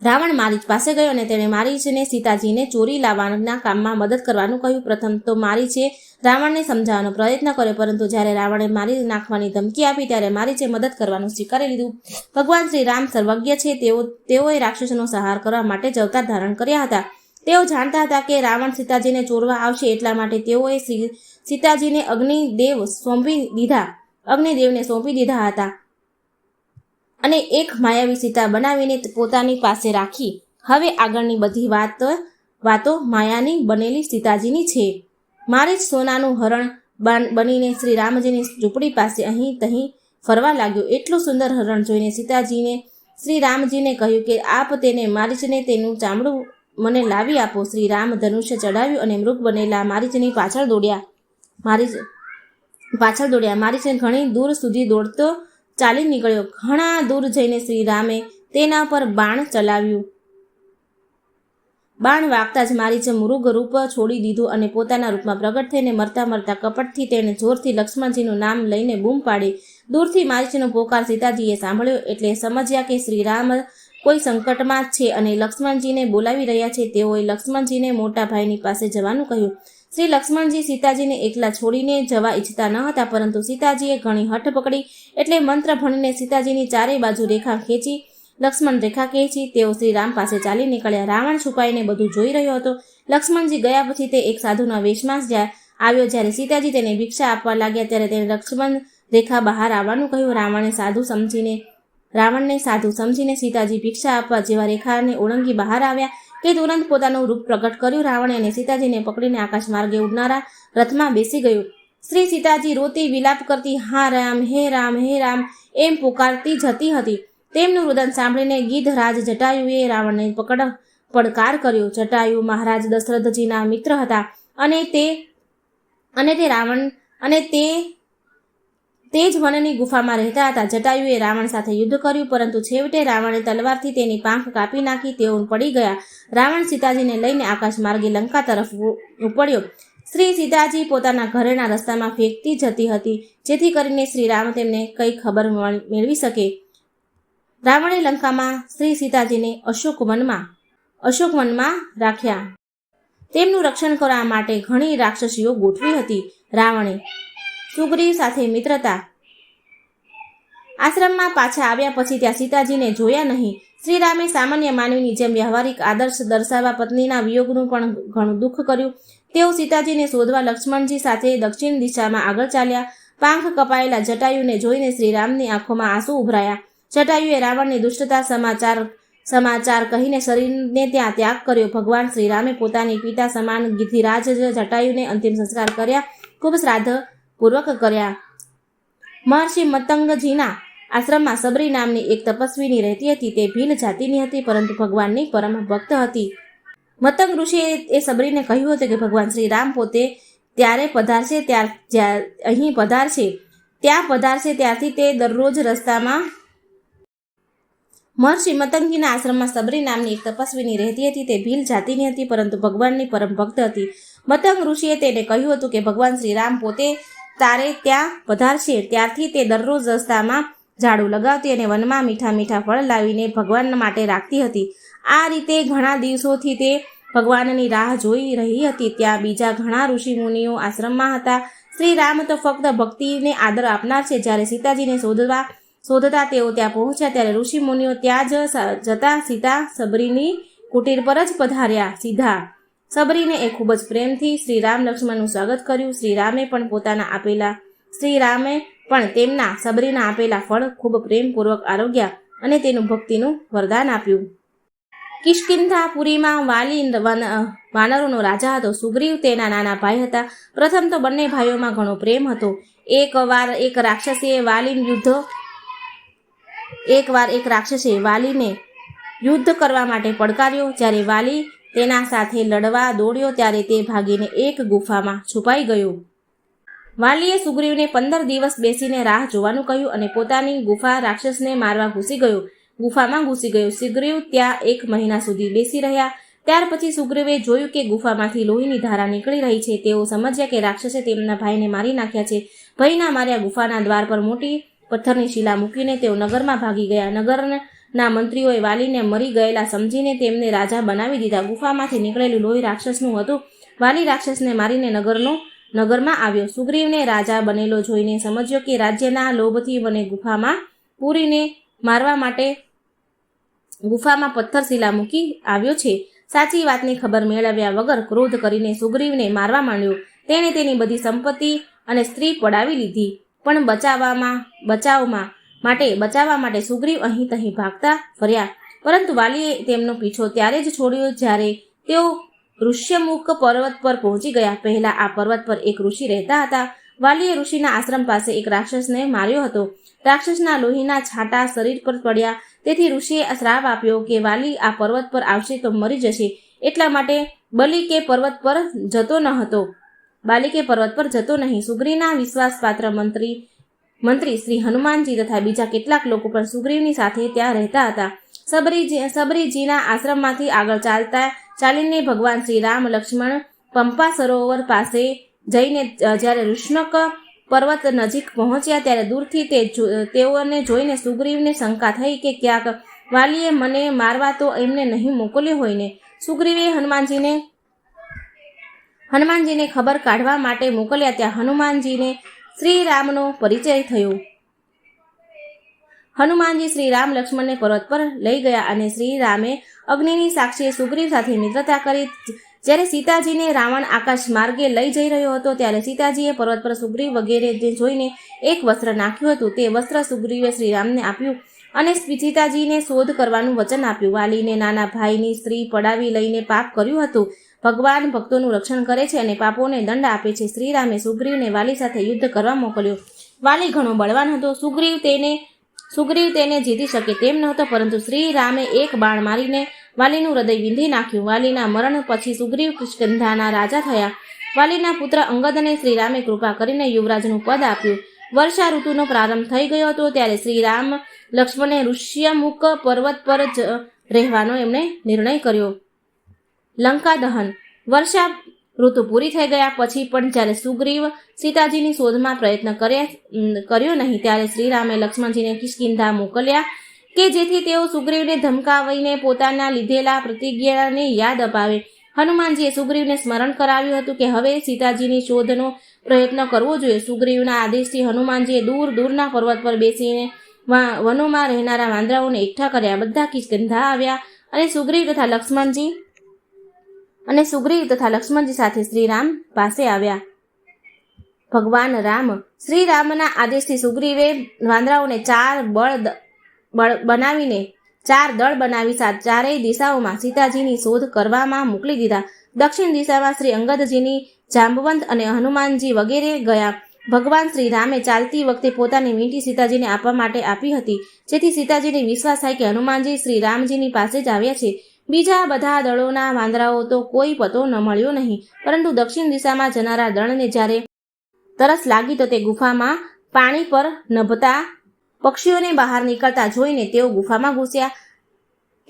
રાવણ મારીચ પાસે ગયો અને તેણે મારીચને સીતાજીને ચોરી લાવવાના કામમાં મદદ કરવાનું કહ્યું. પ્રથમ તો મારીચે રાવણને સમજાવવાનો પ્રયત્ન કર્યો, પરંતુ જ્યારે રાવણે મારી નાખવાની ધમકી આપી ત્યારે મારીચે મદદ કરવાનું સ્વીકારી લીધું. ભગવાન શ્રી રામ સર્વજ્ઞ છે. તેઓએ રાક્ષસોનો સંહાર કરવા માટે જ અવતાર ધારણ કર્યા હતા. તેઓ જાણતા હતા કે રાવણ સીતાજીને ચોરવા આવશે, એટલા માટે તેઓએ સીતાજીને અગ્નિદેવને સોંપી દીધા હતા અને એક માયાવી સીતા બનાવીને પોતાની પાસે રાખી. હવે આગળની બધી વાતો માયાની બનેલી સીતાજીની છે. મારીચ સોનાનું હરણ બનીને શ્રી રામજીની ઝૂંપડી પાસે અહીં તહીં ફરવા લાગ્યો. એટલું સુંદર હરણ જોઈને સીતાજીને શ્રી રામજીને કહ્યું કે આપ તેને મારીચને તેનું ચામડું મને લાવી આપો. શ્રી રામ ધનુષ્ય ચડાવ્યું અને મૃગ બનેલા મારીચની પાછળ દોડ્યા. મારીચને ઘણી દૂર સુધી દોડતો ચાલી નીકળ્યો. ઘણા દૂર જઈને શ્રી રામે તેના પર બાણ ચલાવ્યું. બાણ વાગતા જ મારીચે મૃગ રૂપ છોડી દીધું અને પોતાના રૂપમાં પ્રગટ થઈને મરતા કપટથી તેણે જોરથી લક્ષ્મણજીનું નામ લઈને બૂમ પાડી. દૂરથી મારીચનો પોકાર સીતાજીએ સાંભળ્યો એટલે સમજ્યા કે શ્રી રામ કોઈ સંકટમાં છે અને લક્ષ્મણજીને બોલાવી રહ્યા છે. તેઓએ લક્ષ્મણજીને મોટા ભાઈની પાસે જવાનું કહ્યું. શ્રી લક્ષ્મણજી સીતાજીને એકલા છોડીને જવા ઈચ્છતા ન હતા, પરંતુ સીતાજીએ ઘણી હઠ પકડી એટલે મંત્ર ભણીને સીતાજીની ચારે બાજુ લક્ષ્મણ રેખા ખેંચી તેઓ શ્રી રામ પાસે ચાલી નીકળ્યા. રાવણ છુપાઈને બધું જોઈ રહ્યો હતો. લક્ષ્મણજી ગયા પછી તે એક સાધુના વેશમાં આવ્યો. જ્યારે સીતાજી તેને ભિક્ષા આપવા લાગ્યા ત્યારે તેણે લક્ષ્મણ રેખા બહાર આવવાનું કહ્યું. રાવણને સાધુ સમજીને સીતાજી ભિક્ષા આપવા જેવા રેખાને ઓળંગી બહાર આવ્યા કે તુરંત પોતાનું રૂપ પ્રગટ કર્યું. રાવણે અને સીતાજીને પકડીને આકાશ માર્ગે ઉડનારા રથમાં બેસી ગયું. શ્રી સીતાજી રોતી વિલાપ કરતી હા રામ હે રામ હે રામ એમ પુકારતી જતી હતી. તેમનું રુદન સાંભળીને ગીધરાજ જટાયુએ રાવણને પડકાર કર્યો. જટાયુ મહારાજ દશરથજીના મિત્ર હતા અને તે જ વનની ગુફામાં રહેતા હતા. જટાયુએ રાવણ સાથે યુદ્ધ કર્યું, પરંતુ છેવટે રાવણે તલવારથી તેની પાંખ કાપી નાખી. તેઓ પડી ગયા. રાવણ સીતાજીને લઈને આકાશ માર્ગે લંકા તરફ ઉપડ્યો. શ્રી સીતાજી પોતાના ઘરેના રસ્તામાં ફેંકતી જતી હતી, જેથી કરીને શ્રી રામ તેમને કઈ ખબર મેળવી શકે. રાવણે લંકામાં શ્રી સીતાજીને અશોકવનમાં રાખ્યા. તેમનું રક્ષણ કરવા માટે ઘણી રાક્ષસીઓ ગોઠવી હતી. રાવણે સુગ્રીવ સાથે મિત્રતા. આશ્રમમાં પાછા આવ્યા પછી ત્યાં સીતાજીને જોયા નહીં. શ્રીરામે સામાન્ય માનવીની જેમ વ્યવહારિક આદર્શ દર્શાવવા પત્નીના વિયોગનું પણ ઘણું દુઃખ કર્યું. તેઓ સીતાજીને શોધવા લક્ષ્મણજી સાથે દક્ષિણ દિશામાં આગળ ચાલ્યા. પાંખ કપાયેલા જટાયુને જોઈને શ્રીરામની આંખોમાં આંસુ ઉભરાયા. જટાયુએ રાવણની દુષ્ટતા સમાચાર કહીને શરીરને ત્યાં ત્યાગ કર્યો. ભગવાન શ્રીરામે પોતાની પિતા સમાન ગિધિરાજ જટાયુને અંતિમ સંસ્કાર કર્યા, ખૂબ શ્રાદ્ધ પૂર્વક કર્યા. મહર્ષિ મતંગજીના આશ્રમમાં સબરી નામની એક તપસ્વીની રહેતી હતી. તે ભીલ જાતિની હતી, પરંતુ ભગવાનની પરમ ભક્ત હતી. મતંગ ઋષિએ એ સબરીને કહ્યું હતું કે ભગવાન શ્રી રામ પોતે ત્યારે પધારશે અહીં પધારશે ત્યાં પધારશે ત્યારથી તે દરરોજ રસ્તામાં. મહર્ષિ મતંગજીના આશ્રમમાં સબરી નામની એક તપસ્વીની રહેતી હતી. તે ભીલ જાતિની હતી, પરંતુ ભગવાનની પરમ ભક્ત હતી. મતંગ ઋષિએ તેને કહ્યું હતું કે ભગવાન શ્રી રામ પોતે તારે ત્યાં પધારશે ત્યારથી તે દરરોજ રસ્તામાં ઝાડુ લગાવતી અને વનમાં મીઠા મીઠા ફળ લાવીને ભગવાન માટે રાખતી હતી. આ રીતે ઘણા દિવસોથી તે ભગવાનની રાહ જોઈ રહી હતી. ત્યાં બીજા ઘણા ઋષિ મુનિઓ આશ્રમમાં હતા. શ્રી રામ તો ફક્ત ભક્તિને આદર આપનાર છે. જ્યારે સીતાજીને શોધતા તેઓ ત્યાં પહોંચ્યા ત્યારે ઋષિ મુનિઓ ત્યાં જતા સીતા સબરીની કુટીર પર જ પધાર્યા. સીધા સબરીને એ ખૂબ જ પ્રેમથી શ્રી રામ લક્ષ્મણનું સ્વાગત કર્યું. શ્રી રામે પણ તેમના સબરીના આપેલા ફળ ખૂબ પ્રેમપૂર્વક આરોગ્યા અને તેનું ભક્તિનું વરદાન આપ્યું. કિષ્કિંધાપુરીમાં વાલી વાનરોનો રાજા હતો. સુગ્રીવ તેના નાના ભાઈ હતા. પ્રથમ તો બંને ભાઈઓમાં ઘણો પ્રેમ હતો. એકવાર એક રાક્ષસે વાલીને યુદ્ધ કરવા માટે પડકાર્યો. જ્યારે વાલી તેના સાથે લડવા દોડ્યો ત્યારે તે ભાગીને એક ગુફામાં છુપાઈ ગયો. વાલીએ સુગ્રીવને 15 દિવસ બેસીને રાહ જોવાનું કહ્યું અને પોતાની રાક્ષસને મારવા ગુફામાં ઘૂસી ગયો. સુગ્રીવ ત્યાં 1 મહિના સુધી બેસી રહ્યા. ત્યાર પછી સુગ્રીવે જોયું કે ગુફામાંથી લોહીની ધારા નીકળી રહી છે. તેઓ સમજ્યા કે રાક્ષસે તેમના ભાઈને મારી નાખ્યા છે. ભયના માર્યા ગુફાના દ્વાર પર મોટી પથ્થરની શિલા મૂકીને તેઓ નગરમાં ભાગી ગયા. નગરના મંત્રીઓએ વાલીને મરી ગયેલા સમજીને તેમને રાજા બનાવી દીધા. ગુફામાંથી નીકળેલું લોહી રાક્ષસનું હતું. વાલી રાક્ષસને મારીને નગરમાં આવ્યો. સુગ્રીવને રાજા બનેલો જોઈને સમજ્યો કે રાજ્યના લોભથી મને ગુફામાં પૂરીને મારવા માટે ગુફામાં પથ્થરશિલા મૂકી આવ્યો છે. સાચી વાતની ખબર મેળવ્યા વગર ક્રોધ કરીને સુગ્રીવને મારવા માંડ્યો. તેણે તેની બધી સંપત્તિ અને સ્ત્રી પડાવી લીધી. પણ બચાવવા માટે સુગ્રીવ અહીં તહીં ભાગતા ફર્યા. પરંતુ વાલીએ તેમનો પીછો ત્યારે જ છોડ્યો જ્યારે તેઓ ઋષ્યમુખ પર્વત પર પહોંચી ગયા. પહેલા આ પર્વત પર એક ઋષિ રહેતા હતા. વાલીએ ઋષિના આશ્રમ પાસે એક રાક્ષસને માર્યો હતો. રાક્ષસના લોહીના છાંટા શરીર પર પડ્યા. તેથી ઋષિએ શ્રાપ આપ્યો કે વાલી આ પર્વત પર આવશે તો મરી જશે. એટલા માટે બાલિકે પર્વત પર જતો નહીં. સુગ્રીવના વિશ્વાસપાત્ર મંત્રી શ્રી હનુમાનજી તથા બીજા કેટલાક લોકો પણ સુગ્રીવની સાથે ત્યાં રહેતા હતા. સબરીજીના આશ્રમમાંથી આગળ ચાલીને ભગવાન શ્રી રામ લક્ષ્મણ પંપા સરોવર પાસે જઈને જ્યારે ઋષ્ણક પર્વત નજીક પહોંચ્યા ત્યારે દૂરથી તેઓને જોઈને સુગ્રીવને શંકા થઈ કે ક્યાંક વાલીએ મને મારવા તો એમને નહીં મોકલ્યો હોય ને. સુગ્રીવે હનુમાનજીને ખબર કાઢવા માટે મોકલ્યા. ત્યાં હનુમાનજીને શ્રી રામનો પરિચય થયો. હનુમાનજી શ્રી રામ લક્ષ્મણને પર્વત પર લઈ ગયા અને શ્રી રામે અગ્નિની સાક્ષીએ સુગ્રીવ સાથે મિત્રતા કરી. જ્યારે સીતાજીને રાવણ આકાશ માર્ગે લઈ જઈ રહ્યો હતો ત્યારે સીતાજીએ પર્વત પર સુગ્રીવ વગેરેને જોઈને એક વસ્ત્ર નાખ્યું હતું. તે વસ્ત્ર સુગ્રીવે શ્રીરામને આપ્યું અને સીતાજીને શોધ કરવાનું વચન આપ્યું. વાલીને નાના ભાઈની સ્ત્રી પડાવી લઈને પાપ કર્યું હતું. ભગવાન ભક્તોનું રક્ષણ કરે છે અને પાપોને દંડ આપે છે. શ્રીરામે સુગ્રીવને વાલી સાથે યુદ્ધ કરવા મોકલ્યો. વાલી ઘણો બળવાન હતો. સુગ્રીવ તેને જીતી શકે તેમ નહોતો, પરંતુ શ્રી રામે એક બાણ મારીને વાલીનું હૃદય વિંધી નાખ્યું. વાલીના મરણ પછી સુગ્રીવ કિષ્કિંધાના રાજા થયા. વાલીના પુત્ર અંગદને શ્રી રામે કૃપા કરીને યુવરાજનું પદ આપ્યું. વર્ષા ઋતુનો પ્રારંભ થઈ ગયો હતો ત્યારે શ્રી રામ લક્ષ્મણે ઋષ્યમુખ પર્વત પર જ રહેવાનો એમણે નિર્ણય કર્યો. લંકા દહન. વર્ષા ઋતુ પૂરી થઈ ગયા પછી પણ જ્યારે સુગ્રીવ સીતાજીની શોધમાં પ્રયત્ન કર્યો નહીં ત્યારે શ્રીરામે લક્ષ્મણજીને કિષ્કિંધા મોકલ્યા કે જેથી તેઓ સુગ્રીવને ધમકાવીને પોતાના લીધેલા પ્રતિજ્ઞાને યાદ અપાવે. હનુમાનજીએ સુગ્રીવને સ્મરણ કરાવ્યું હતું કે હવે સીતાજીની શોધનો પ્રયત્ન કરવો જોઈએ. સુગ્રીવના આદેશથી હનુમાનજીએ દૂરના પર્વત પર બેસીને વનોમાં રહેનારા વાંદરાઓને એકઠા કર્યા. બધા કિષ્કિંધા આવ્યા અને સુગ્રીવ તથા લક્ષ્મણજી સાથે શ્રી રામ પાસે આવ્યા. ભગવાન રામ શ્રી રામના આદેશથી સુગ્રીવે વાંદરાઓને ચાર દળ બનાવી ચારેય દિશાઓમાં સીતાજીની શોધ કરવામાં મોકલી દીધા. દક્ષિણ દિશામાં શ્રી અંગદજીની, જાંબવંત અને હનુમાનજી વગેરે ગયા. ભગવાન શ્રી રામે ચાલતી વખતે પોતાની વીંટી સીતાજીને આપવા માટે આપી હતી, જેથી સીતાજીને વિશ્વાસ થાય કે હનુમાનજી શ્રી રામજીની પાસે જ આવ્યા છે. બીજા બધા દળોના વાંદરાઓ તો કોઈ પતો ન મળ્યો નહીં, પરંતુ દક્ષિણ દિશામાં જનારા દળને જ્યારે તરસ લાગી તો તે ગુફામાં પાણી પર નભતા પક્ષીઓને બહાર નીકળતા જોઈને તેઓ ગુફામાં ઘૂસ્યા.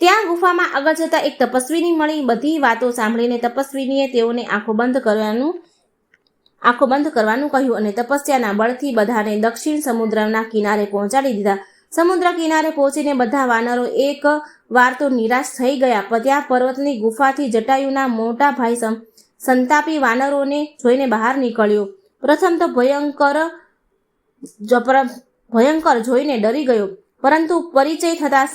ત્યાં ગુફામાં આગળ જતા એક તપસ્વીની મળી. બધી વાતો સાંભળીને તપસ્વીનીએ તેઓને આંખો બંધ કરવાનું કહ્યું અને તપસ્યાના બળથી બધાને દક્ષિણ સમુદ્રના કિનારે પહોંચાડી દીધા. સમુદ્ર કિનારે પહોંચીને બધા વાનરો એક વાર તો નિરાશ થઈ ગયા. ત્યાં પર્વતની ગુફાથી જટાયુના મોટા ભાઈ સંતાપી વાનરોને જોઈને બહાર નીકળ્યો. પ્રથમ તો ભયંકર જોઈને ડરી ગયો, પરંતુ પરિચય થતા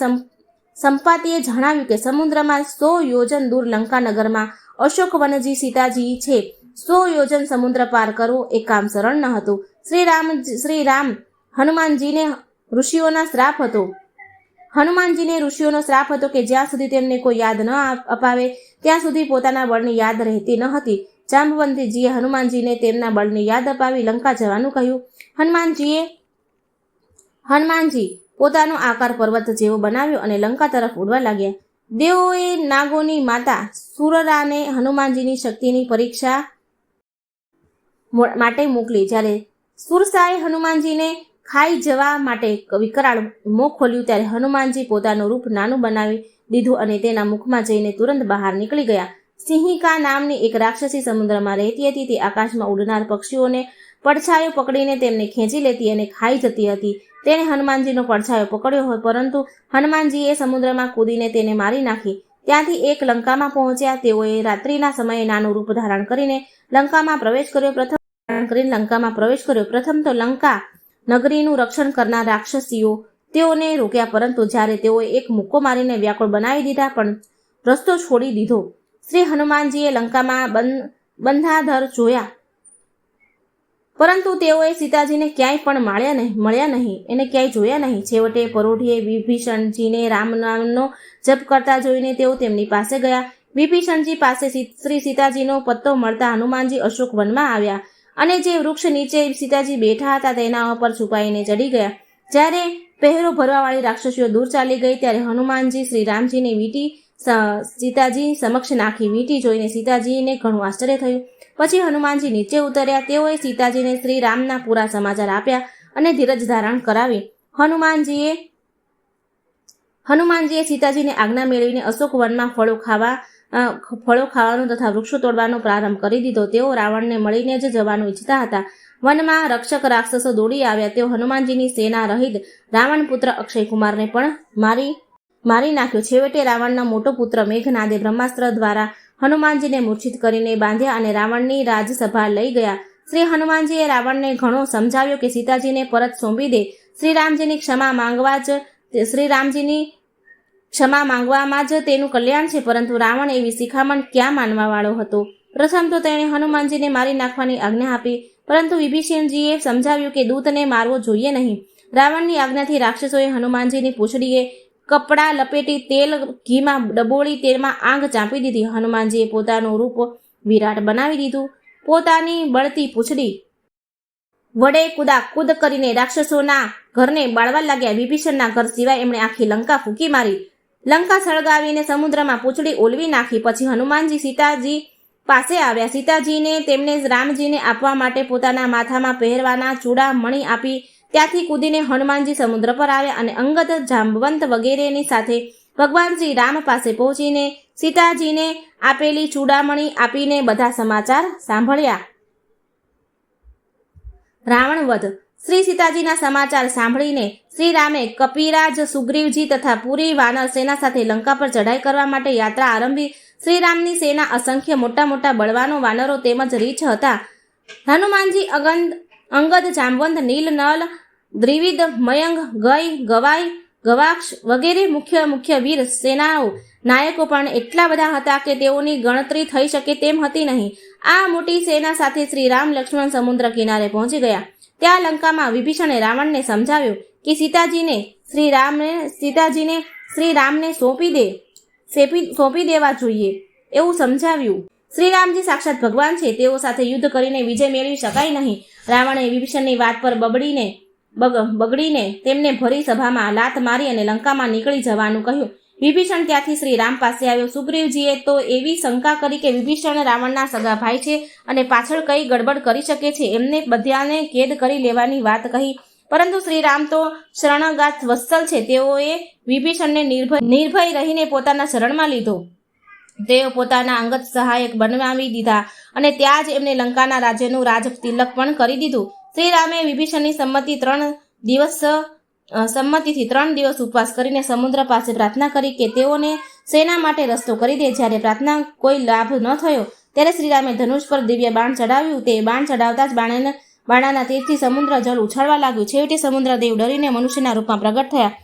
સંપાતીએ જણાવ્યું કે સમુદ્રમાં 100 યોજન દૂર લંકાનગરમાં અશોકવનજી સીતાજી છે. 100 યોજન સમુદ્ર પાર કરવો એ કામ સરળ ન હતું. શ્રી રામ હનુમાનજીને ઋષિઓનો શ્રાપ હતો કે જ્યાં સુધી તેમને કોઈ યાદ ન અપાવે ત્યાં સુધી પોતાના બળની યાદ રહેતી ન હતી. જાંબવંતીજીએ હનુમાનજીને તેમના બળની યાદ અપાવી લંકા જવાનું કહ્યું. હનુમાનજી પોતાનો આકાર પર્વત જેવો બનાવ્યો અને લંકા તરફ ઉડવા લાગ્યા. દેવોએ નાગોની માતા સુરરાને હનુમાનજીની શક્તિની પરીક્ષા માટે મોકલી. જ્યારે સુરસાએ હનુમાનજીને ખાઈ જવા માટે વિકરાળ મોં ખોલ્યું ત્યારે હનુમાનજી પોતાનું રૂપ નાનું બનાવી દીધું અને તેના મુખમાં જઈને તુરંત બહાર નીકળી ગયા. સિંહિકા નામની એક રાક્ષસી સમુદ્રમાં રહેતી હતી. તે આકાશમાં ઉડનાર પક્ષીઓને પડછાયો પકડીને તેમને ખેંચી લેતી અને ખાઈ જતી હતી. તેણે હનુમાનજીનો પડછાયો પકડ્યો હોય, પરંતુ હનુમાનજીએ સમુદ્રમાં કૂદીને તેને મારી નાખી. ત્યાંથી એક લંકામાં પહોંચ્યા. તેઓએ રાત્રિના સમયે નાનું રૂપ ધારણ કરીને લંકામાં પ્રવેશ કર્યો. પ્રથમ તો લંકા નગરીનું રક્ષણ કરનાર રાક્ષસીઓ તેઓને રોક્યા, પરંતુ જ્યારે તેઓએ એક મુક્કો મારીને વ્યાકુળ બનાવી દીધા પણ રસ્તો છોડી દીધો. શ્રી હનુમાનજીએ લંકામાં બંધાધર જોયા, પરંતુ તેઓએ સીતાજીને ક્યાંય પણ ક્યાંય જોયા નહીં. છેવટે પરોઢીએ વિભીષણજીને રામ નામનો જપ કરતા જોઈને તેઓ તેમની પાસે ગયા. વિભીષણજી પાસે શ્રી સીતાજીનો પત્તો મળતા હનુમાનજી અશોક વનમાં આવ્યા અને જે વૃક્ષ નીચે સીતાજી બેઠા હતા તેના ઉપર છુપાઈને ચડી ગયા. જ્યારે પહેરો ભરવાવાળી રાક્ષસીઓ દૂર ચાલી ગઈ ત્યારે હનુમાનજી શ્રી રામજીની વીંટી સીતાજી સમક્ષ નાખી. વીંટી જોઈને સીતાજીને ઘણું આશ્ચર્ય થયું. પછી હનુમાનજી નીચે ઉતર્યા. તેઓએ સીતાજીને શ્રી રામના પૂરા સમાચાર આપ્યા અને ધીરજ ધારણ કરાવી. હનુમાનજીએ સીતાજીને આજ્ઞા મેળવીને અશોક વનમાં ફળો ખાવાનો તથા વૃક્ષો તોડવાનો પ્રારંભ કરી દીધો. તેઓ રાવણને મળીને જ જવાનું ઈચ્છતા હતા. વનમાં રક્ષક રાક્ષસો દોડી આવ્યા. તેઓ હનુમાનજીની સેના રહિત રાવણ પુત્ર અક્ષયકુમારને પણ મારી નાખ્યો. છેવટે રાવણનો મોટો પુત્ર મેઘનાદે બ્રહ્માસ્ત્ર દ્વારા હનુમાનજીને મૂર્છિત કરીને બાંધ્યા અને રાવણની રાજસભા લઈ ગયા. શ્રી હનુમાનજીએ રાવણને ઘણો સમજાવ્યો કે સીતાજીને પરત સોંપી દે. શ્રીરામજીની ક્ષમા માંગવામાં જ તેનું કલ્યાણ છે, પરંતુ રાવણ એવી શિખામણ ક્યાં માનવા વાળો હતો. પ્રથમ તો તેણે હનુમાનજીને મારી નાખવાની આજ્ઞા આપી, પરંતુ વિભીષણજીએ સમજાવ્યું કે દૂતને મારવો જોઈએ નહીં. રાવણની આજ્ઞાથી રાક્ષસોએ હનુમાનજીની પૂંછડીએ કપડાં લપેટી ઘીમાં ડબોળી તેમાં આંગ ચાંપી દીધી. હનુમાનજીએ પોતાનું રૂપ વિરાટ બનાવી દીધું. પોતાની બળતી પૂંછડી વડે કૂદ કરીને રાક્ષસોના ઘરને બાળવા લાગ્યા. વિભીષણના ઘર સિવાય એમણે આખી લંકા ફૂંકી મારી. લંકા સળગાવીને સમુદ્રમાં પૂંછડી ઓલવી નાખી. પછી હનુમાનજી સીતાજી પાસે આવ્યા. સીતાજીને તેમને રામજીને આપવા માટે પોતાના માથામાં પહેરવાના ચૂડામણી આપી. ત્યાંથી કૂદીને હનુમાનજી સમુદ્ર પર આવ્યા અને અંગદ, જાંબવંત વગેરેની સાથે ભગવાન શ્રી રામ પાસે પહોંચીને સીતાજીને આપેલી ચૂડામણી આપીને બધા સમાચાર સાંભળ્યા. રાવણ વધ. શ્રી સીતાજીના સમાચાર સાંભળીને શ્રી રામે કપિરાજ, સુગ્રીવજી તથા પૂરી વાનર સેના સાથે લંકા પર ચઢાઈ કરવા માટે યાત્રા આરંભી. શ્રીરામની સેના અસંખ્ય મોટા મોટા બળવાનો વાનરો તેમજ રીછ હતા. હનુમાનજી અંગદ, જાંબવંત, નીલ, નલ દ્વિવિધ, મયંગ, ગય, ગવાઈ, ગવાક્ષ વગેરે મુખ્ય વીર સેનાઓ નાયકો પણ એટલા બધા હતા કે તેઓની ગણતરી થઈ શકે તેમ હતી નહીં. આ મોટી સેના સાથે શ્રી રામ લક્ષ્મણ સમુદ્ર કિનારે પહોંચી ગયા. ત્યાં લંકામાં વિભીષણે રાવણને સમજાવ્યું કે સીતાજીને શ્રી રામને સોંપી દેવા જોઈએ એવું સમજાવ્યું. શ્રી રામજી સાક્ષાત ભગવાન છે, તેઓ સાથે યુદ્ધ કરીને વિજય મેળવી શકાય નહીં. રાવણે વિભીષણની વાત પર બગડીને તેમને ભરી સભામાં લાત મારી અને લંકામાં નીકળી જવાનું કહ્યું. વિભીષણ ત્યાંથી શ્રી રામ પાસે આવ્યો. સુગ્રીવજીએ તો એવી શંકા કરી કે વિભીષણ રાવણના સગા ભાઈ છે અને પાછળ કઈ ગડબડ કરી શકે છે. એમને બધાને કેદ કરી લેવાની વાત કહી, પરંતુ શ્રી રામ તો શરણાગત વત્સલ છે. તેઓએ વિભીષણને નિર્ભય રહીને પોતાના શરણમાં લીધો. તેઓ પોતાના અંગત સહાયક બનાવી દીધા અને ત્યાં જ એમને લંકાના રાજ્યનું રાજ તિલક પણ કરી દીધું. શ્રી રામે વિભીષણની સંમતિથી 3 દિવસ ઉપવાસ કરીને સમુદ્ર પાસે પ્રાર્થના કરી કે તેઓને સેના માટે રસ્તો કરી દે. જ્યારે પ્રાર્થના કોઈ લાભ ન થયો ત્યારે શ્રીરામે ધનુષ પર દિવ્ય બાણ ચડાવ્યું. તે બાણ ચડાવતા જ બાણાના તીરથી સમુદ્ર જળ ઉછળવા લાગ્યું. છેવટે સમુદ્રદેવ ડરીને મનુષ્યના રૂપમાં પ્રગટ થયા.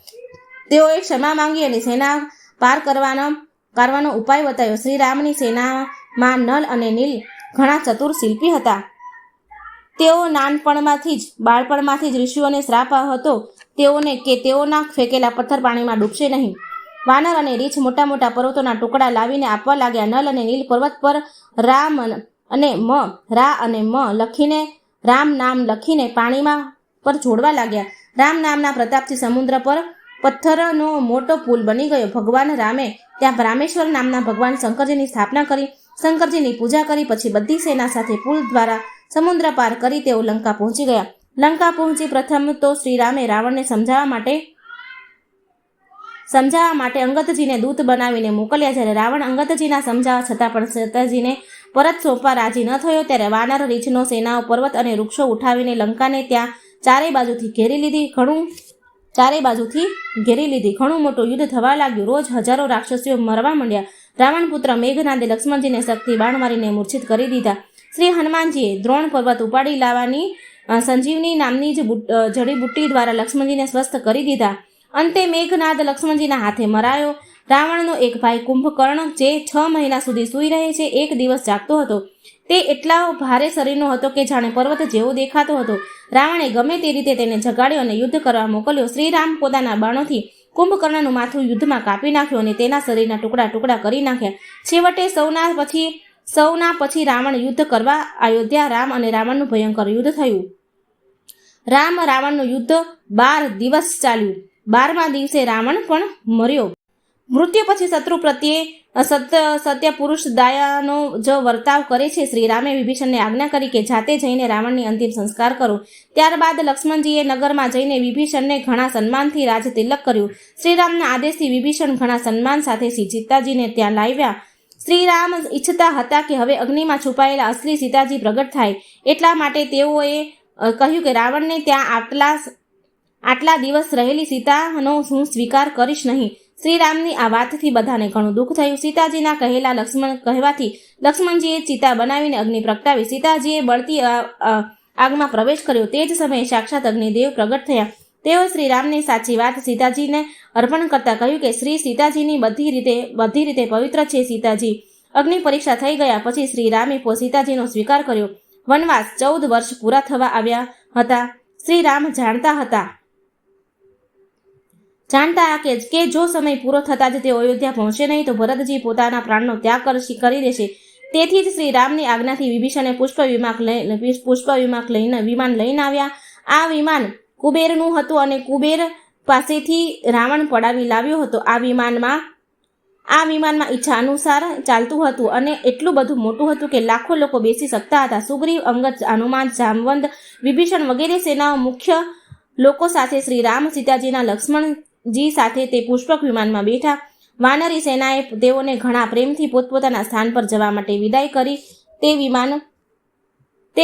તેઓએ ક્ષમા માંગી અને સેના પાર કરવાનો ઉપાય બતાવ્યો. શ્રી રામની સેનામાં નલ અને નીલ ઘણા ચતુર શિલ્પી હતા. તેઓ બાળપણમાંથી જ ઋષિઓને શ્રાપ હતો તેઓને કે તેઓના ફેંકેલા પથ્થર પાણીમાં ડૂબશે નહીં. વાનર અને રીછ મોટા મોટા પર્વતોના ટુકડા લાવીને આપવા લાગ્યા. નલ અને નીલ પર્વત પર રા અને મ લખીને રામ નામ લખીને પાણીમાં પર જોડવા લાગ્યા. રામ નામના પ્રતાપથી સમુદ્ર પર પથ્થરનો મોટો પુલ બની ગયો. ભગવાન રામે ત્યાં રામેશ્વર નામના ભગવાન શંકરજીની સ્થાપના કરી, શંકરજીની પૂજા કરી. પછી બધી સેના સાથે પુલ દ્વારા સમુદ્ર પાર કરી તેઓ લંકા પહોંચી ગયા. લંકા પહોંચી પ્રથમ તો શ્રી રામે રાવણને સમજાવવા માટે અંગદજીને દૂત બનાવીને મોકલ્યા. જ્યારે રાવણ અંગદજીના સમજાવવા છતાં પણ સીતાજીને પરત સોંપવા રાજી ન થયો ત્યારે વાનર રીછનો સેનાઓ પર્વત અને વૃક્ષો ઉઠાવીને લંકાને ત્યાં ચારે બાજુથી ઘેરી લીધી. ઘણું મોટું યુદ્ધ થવા લાગ્યું. રોજ હજારો રાક્ષસીઓ મરવા માંડ્યા. રાવણ પુત્ર મેઘનાદે લક્ષ્મણજીને શક્તિ બાણ મારીને મૂર્છિત કરી દીધા. શ્રી હનુમાનજીએ દ્રોણ પર્વત ઉપાડી લાવવાની સંજીવની નામની જડીબુટ્ટી દ્વારા લક્ષ્મણજીને સ્વસ્થ કરી દીધા. અંતે મેઘનાદ લક્ષ્મણજીના હાથે મરાયો. રાવણનો એક ભાઈ કુંભકર્ણ જે 6 મહિના સુધી સૂઈ રહે છે, એક દિવસ જાગતો હતો. તે એટલા ભારે શરીરનો હતો કે જાણે પર્વત જેવો દેખાતો હતો. રાવણે ગમે તે રીતે તેને જગાડ્યો અને યુદ્ધ કરવા મોકલ્યો. શ્રીરામ પોતાના બાણોથી કુંભકર્ણનું માથું યુદ્ધમાં કાપી નાખ્યું અને તેના શરીરના ટુકડા ટુકડા કરી નાખ્યા. છેવટે સૌના પછી રાવણ યુદ્ધ કરવા અયોધ્યા. રામ અને રાવણનું ભયંકર યુદ્ધ થયું. રાવણનું યુદ્ધ 12 દિવસ ચાલ્યું. 12મા દિવસે રાવણ પણ મર્યો. મૃત્યુ પછી શત્રુ પ્રત્યે સત્ય પુરુષ દયાનો જો વર્તાવ કરે છે. શ્રી રામે વિભીષણને આજ્ઞા કરી કે જાતે જઈને રાવણની અંતિમ સંસ્કાર કરો. ત્યારબાદ લક્ષ્મણજીએ નગરમાં જઈને વિભીષણને ઘણા સન્માનથી રાજ તિલક કર્યું. શ્રીરામના આદેશથી વિભીષણ ઘણા સન્માન સાથે સીતાજીને ત્યાં લાવ્યા. શ્રીરામ ઈચ્છતા હતા કે હવે અગ્નિમાં છુપાયેલા અસલી સીતાજી પ્રગટ થાય. એટલા માટે તેઓએ કહ્યું કે રાવણને ત્યાં આટલા દિવસ રહેલી સીતાનો હું સ્વીકાર કરીશ નહીં. શ્રીરામની આ વાતથી બધાને ઘણું દુઃખ થયું. સીતાજીના કહેવાથી લક્ષ્મણજીએ ચિતા બનાવીને અગ્નિ પ્રગટાવી. સીતાજીએ બળતી આગમાં પ્રવેશ કર્યો. તે જ સમયે સાક્ષાત અગ્નિદેવ પ્રગટ થયા. તેઓ શ્રીરામની સાચી વાત સીતાજીને અર્પણ કરતા કહ્યું કે શ્રી સીતાજીની બધી રીતે પવિત્ર છે. સીતાજી અગ્નિ પરીક્ષા થઈ ગયા પછી શ્રીરામે સીતાજીનો સ્વીકાર કર્યો. વનવાસ 14 વર્ષ પૂરા થવા આવ્યા હતા. શ્રીરામ જાણતા હતા કે જો સમય પૂરો થતા જ તેઓ અયોધ્યા પહોંચે નહીં તો ભરતજી પોતાના પ્રાણનો ત્યાગ કરી દેશે. તેથી જ શ્રી રામની આજ્ઞાથી વિભીષણે વિમાન લઈને આવ્યા. આ વિમાન કુબેરનું હતું અને કુબેર પાસેથી રાવણ પડાવી લાવ્યો હતો. આ વિમાનમાં ઈચ્છા અનુસાર ચાલતું હતું અને એટલું બધું મોટું હતું કે લાખો લોકો બેસી શકતા હતા. સુગ્રીવ, અંગદ, હનુમાન, જામવંત, વિભીષણ વગેરે સેનાઓ મુખ્ય લોકો સાથે શ્રી રામ સીતાજીના લક્ષ્મણજી સાથે તે પુષ્પક વિમાનમાં બેઠા. વાનરી સેનાએ તેઓને ઘણા પ્રેમથી પોતપોતાના સ્થાન પર જવા માટે વિદાય કરી. તે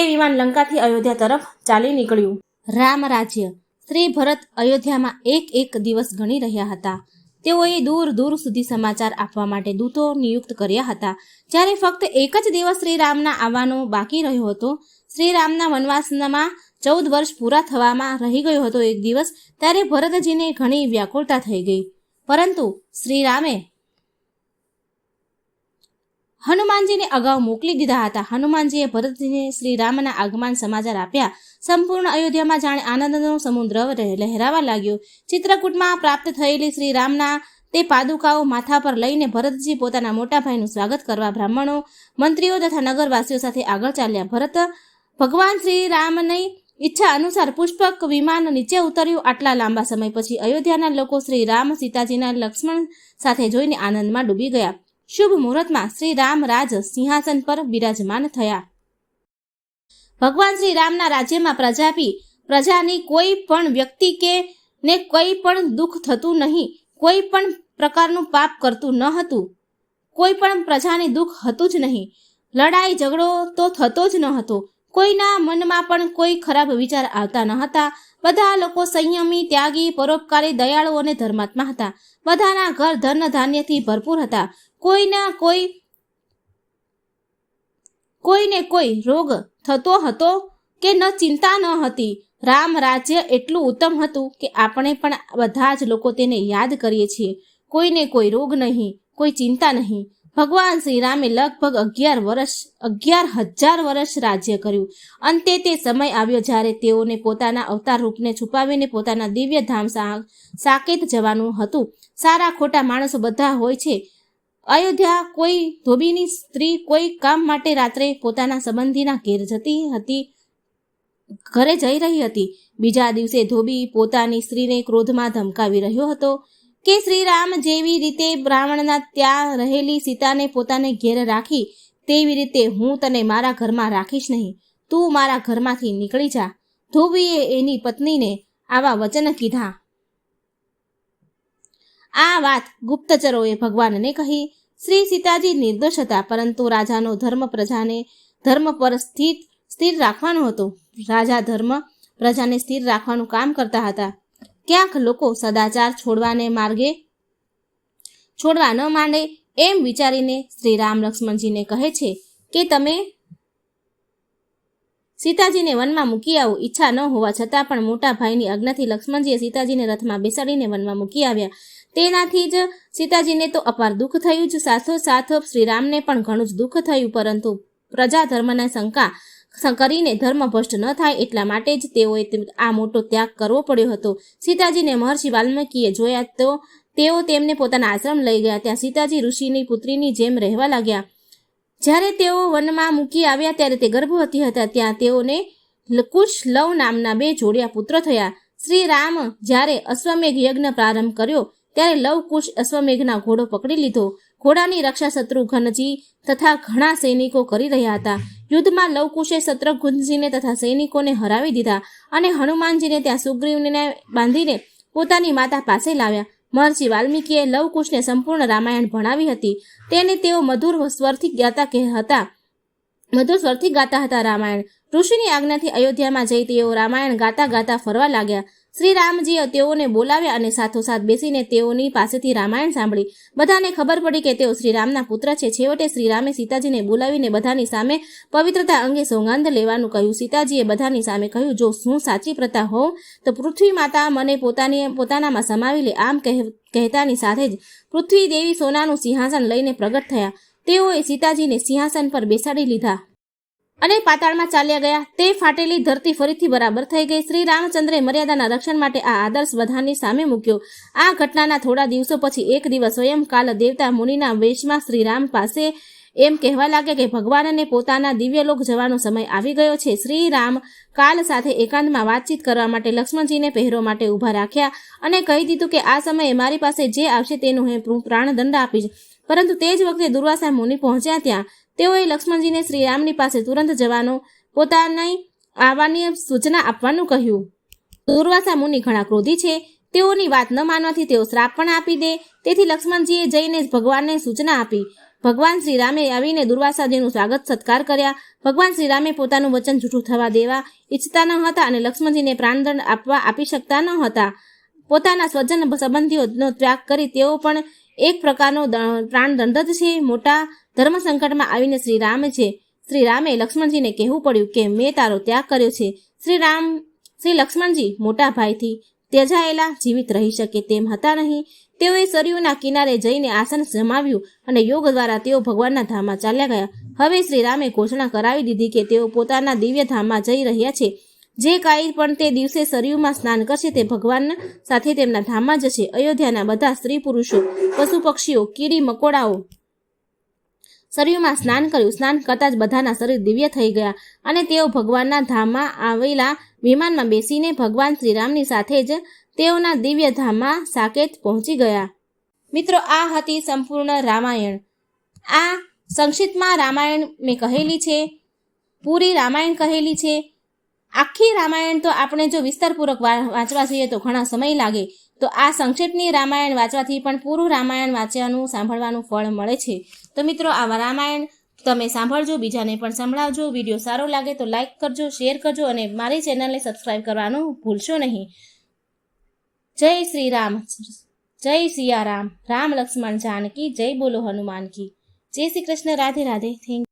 વિમાન લંકાથી અયોધ્યા તરફ ચાલી નીકળ્યું. રામ રાજ્ય. શ્રી ભરત અયોધ્યામાં એક દિવસ ગણી રહ્યા હતા. તેઓએ દૂર દૂર સુધી સમાચાર આપવા માટે દૂતો નિયુક્ત કર્યા હતા. જ્યારે ફક્ત એક જ દિવસ શ્રીરામના આવવાનો બાકી રહ્યો હતો. શ્રીરામના વનવાસમાં 14 વર્ષ પૂરા થવામાં રહી ગયો હતો એક દિવસ, ત્યારે ભરતજીને ઘણી વ્યાકુળતા થઈ ગઈ. પરંતુ શ્રીરામે હનુમાનજીને અગાઉ મોકલી દીધા હતા. હનુમાનજીએ ભરતજીને શ્રીરામના આગમન સમાચાર આપ્યા. સંપૂર્ણ અયોધ્યામાં જાણે આનંદનો સમુદ્ર લહેરાવા લાગ્યો. ચિત્રકૂટમાં પ્રાપ્ત થયેલી શ્રીરામના તે પાદુકાઓ માથા પર લઈને ભરતજી પોતાના મોટા ભાઈનું સ્વાગત કરવા બ્રાહ્મણો, મંત્રીઓ તથા નગરવાસીઓ સાથે આગળ ચાલ્યા. ભગવાન શ્રીરામની ઈચ્છા અનુસાર પુષ્પક વિમાન નીચે ઉતર્યું. આટલા લાંબા સમય પછી અયોધ્યાના લોકો શ્રીરામ સીતાજીના લક્ષ્મણ સાથે જોઈને આનંદમાં ડૂબી ગયા. શુભ મુહૂર્તમાં શ્રી રામ રાજ સિંહાસન પર બિરાજમાન થયા. ભગવાન શ્રી રામના રાજ્યમાં પ્રજાની કોઈ પણ વ્યક્તિ કે ને કોઈ પણ દુઃખ થતું નહીં, કોઈ પણ પ્રકારનું પાપ કરતું ન હતું, કોઈ પણ પ્રજાને દુઃખ હતું જ નહીં. લડાઈ ઝઘડો તો થતો જ ન હતો. કોઈના મનમાં પણ કોઈ ખરાબ વિચાર આવતા ન હતા. બધા લોકો સંયમી, ત્યાગી, પરોપકારી, દયાળુ અને ધર્માત્મા હતા. બધાના ઘર ધન ધાન્યથી ભરપૂર હતા. કોઈને કોઈ રોગ થતો હતો કે ન ચિંતા ન હતી. રામ રાજ્ય એટલું ઉત્તમ હતું કે આપણે પણ બધા જ લોકો તેને યાદ કરીએ છીએ. કોઈને કોઈ રોગ નહીં, કોઈ ચિંતા નહીં. ભગવાન શ્રી રામે લગભગ 11,000 વર્ષ રાજ્ય કર્યું. અંતે તે સમય આવ્યો જ્યારે તેઓને પોતાના અવતાર રૂપને છુપાવીને પોતાના દિવ્ય ધામ સાકેત જવાનું હતું. સારા ખોટા માણસો બધા હોય છે. અયોધ્યા કોઈ ધોબીની સ્ત્રી કોઈ કામ માટે રાત્રે પોતાના સંબંધીના ઘરે જઈ રહી હતી. બીજા દિવસે ધોબી પોતાની સ્ત્રીને ક્રોધમાં ધમકાવી રહ્યો હતો કે શ્રીરામ જેવી રીતે બ્રાહ્મણના ત્યાં રહેલી સીતાને પોતાને ઘેર રાખી, તેવી રીતે હું તને મારા ઘરમાં રાખીશ નહીં. તું મારા ઘરમાંથી નીકળી જા. ધોબીએ એની પત્નીને આવા વચન કીધા. આ વાત ગુપ્તચરોએ ભગવાનને કહી. શ્રી સીતાજી નિર્દોષ હતા, પરંતુ રાજાનો ધર્મ પ્રજાને ધર્મ પર સ્થિર રાખવાનો હતો. રાજા ધર્મ પ્રજાને સ્થિર રાખવાનું કામ કરતા હતા. ક્યાંક લોકો સદાચાર છોડવા ન માંડે એમ વિચારીને શ્રી રામ લક્ષ્મણજીને કહે છે કે તમે સીતાજીને વનમાં મૂકી આવો. ઈચ્છા ન હોવા છતાં પણ મોટા ભાઈની આજ્ઞાથી લક્ષ્મણજીએ સીતાજીને રથમાં બેસાડીને વનમાં મૂકી આવ્યા. તેનાથી જ સીતાજીને તો અપાર દુઃખ થયું જ, સાથોસાથ શ્રીરામને પણ ઘણું જ દુઃખ થયું. પરંતુ પ્રજા ધર્મને શંકા કરીને ધર્મ ભ્રષ્ટ ન થાય એટલા માટે જ તેઓએ આ મોટો ત્યાગ કરવો પડ્યો હતો. સીતાજીને મહર્ષિ વાલ્મીકીએ જોયા તો તેઓ તેમને પોતાના આશ્રમ લઈ ગયા. ત્યાં સીતાજી ઋષિની પુત્રીની જેમ રહેવા લાગ્યા. જ્યારે તેઓ વનમાં મૂકી આવ્યા ત્યારે તે ગર્ભવતી હતા. ત્યાં તેઓને કુશ લવ નામના 2 જોડિયા પુત્ર થયા. શ્રી રામ જ્યારે અશ્વમેઘ યજ્ઞ પ્રારંભ કર્યો ત્યારે લવકુશ અશ્વમેઘના ઘોડો પકડી લીધો. ઘોડાની રક્ષા શત્રુઘ્નજી તથા ઘણા સૈનિકો કરી રહ્યા હતા. યુદ્ધમાં લવકુશે શત્રુઘ્નજીને તથા સૈનિકોને હરાવી દીધા અને હનુમાનજીને ત્યાં સુગ્રીવને બાંધીને પોતાની માતા પાસે લાવ્યા. મહર્ષિ વાલ્મીકીએ લવકુશને સંપૂર્ણ રામાયણ ભણાવી હતી. તેને તેઓ મધુર સ્વરથી ગાતા હતા રામાયણ. ઋષિની આજ્ઞાથી અયોધ્યામાં જઈ તેઓ રામાયણ ગાતા ફરવા લાગ્યા. શ્રી રામજીએ તેઓને બોલાવ્યા અને સાથોસાથ બેસીને તેઓની પાસેથી રામાયણ સાંભળી. બધાને ખબર પડી કે તેઓ શ્રીરામના પુત્ર છે. છેવટે શ્રીરામે સીતાજીને બોલાવીને બધાની સામે પવિત્રતા અંગે સોગંદ લેવાનું કહ્યું. સીતાજીએ બધાની સામે કહ્યું, જો હું સાચી પ્રતા હોઉં તો પૃથ્વી માતા મને પોતાનામાં સમાવી લે. આમ કહેતાની સાથે જ પૃથ્વી દેવી સોનાનું સિંહાસન લઈને પ્રગટ થયા. તેઓએ સીતાજીને સિંહાસન પર બેસાડી લીધા અને પાતાળમાં ચાલ્યા ગયા. તે ફાટેલી ધરતી ફરીથી બરાબર થઈ ગઈ. શ્રી રામચંદ્રે મર્યાદાના રક્ષણ માટે આ આદર્શ બધાની સામે મૂક્યો. આ ઘટનાના થોડા દિવસો પછી એક દિવસ સ્વયં કાલ દેવતા મુનિના વેશમાં શ્રીરામ પાસે એમ કહેવા લાગ્યા કે ભગવાનને પોતાના દિવ્યલોક જવાનો સમય આવી ગયો છે. શ્રી રામ કાલ સાથે એકાંતમાં વાતચીત કરવા માટે લક્ષ્મણજીને પહેરો માટે ઊભા રાખ્યા અને કહી દીધું કે આ સમયે મારી પાસે જે આવશે તેનું હું પ્રાણદંડ આપીશ. પરંતુ તે જ વખતે દુર્વાસા મુનિ પહોંચ્યા. ત્યાં તેઓએ લક્ષ્મણજીને શ્રીરામની પાસે તુરંત જવાનું, પોતાની આવવાની સૂચના આપવાનું કહ્યું. દુર્વાસા મુનિ ઘણા ક્રોધી છે. તેઓની વાત ન માનવાથી તેઓ શ્રાપ પણ આપી દે. તેથી લક્ષ્મણજીએ જઈને ભગવાનને સૂચના આપી. ભગવાન શ્રીરામે આવીને દુર્વાસાજીનું સ્વાગત સત્કાર કર્યા. ભગવાન શ્રીરામે પોતાનું વચન જૂઠું થવા દેવા ઈચ્છતા ન હતા અને લક્ષ્મણજીને પ્રાણદંડ આપી શકતા ન હતા. પોતાના સ્વજન સંબંધીઓનો ત્યાગ કરી તેઓ પણ એક પ્રકારનો પ્રાણદંડ જ છે. મોટા ધર્મ સંકટમાં આવીને શ્રી રામે લક્ષ્મણજીને કહેવું પડ્યું કે મેં તારો ત્યાગ કર્યો છે. શ્રી લક્ષ્મણજી મોટા ભાઈથી ત્યજાયેલા જીવિત રહી શકે તેમ હતા નહીં. તેઓએ સરયુના કિનારે જઈને આસન જમાવ્યું અને યોગ દ્વારા તેઓ ભગવાનના ધામમાં ચાલ્યા ગયા. હવે શ્રી રામે ઘોષણા કરાવી દીધી કે તેઓ પોતાના દિવ્ય ધામમાં જઈ રહ્યા છે. જે કાંઈ પણ તે દિવસે સરયુમાં સ્નાન કરશે તે ભગવાન સાથે તેમના ધામમાં જશે. અયોધ્યાના બધા સ્ત્રી પુરુષો, પશુ પક્ષીઓ, કીડી મકોડાઓ સરયુમાં સ્નાન કર્યું. સ્નાન કરતાં જ બધાના શરીર દિવ્ય થઈ ગયા અને તેઓ ભગવાનના ધામમાં આવેલા વિમાનમાં બેસીને ભગવાન શ્રીરામની સાથે જ તેઓના દિવ્ય ધામમાં સાકેત પહોંચી ગયા. મિત્રો, આ હતી સંપૂર્ણ રામાયણ. આ સંક્ષિપ્તમાં રામાયણ મેં કહેલી છે, પૂરી રામાયણ કહેલી છે. આખી રામાયણ તો આપણે જો વિસ્તારપૂર્વક વાંચવા જઈએ તો ઘણા સમય લાગે, તો આ સંક્ષિપ્તની રામાયણ વાંચવાથી પણ પૂરું રામાયણ વાંચવાનું સાંભળવાનું ફળ મળે છે. તો મિત્રો, આ રામાયણ તમે સાંભળજો, બીજાને પણ સંભળાવજો. વિડીયો સારો લાગે તો લાઈક કરજો, શેર કરજો અને મારી ચેનલને સબસ્ક્રાઈબ કરવાનું ભૂલશો નહીં. જય શ્રી રામ, જય સિયારામ, રામ લક્ષ્મણ જાનકી, જય બોલો હનુમાન કી. જય શ્રી કૃષ્ણ, રાધે રાધે. થેન્ક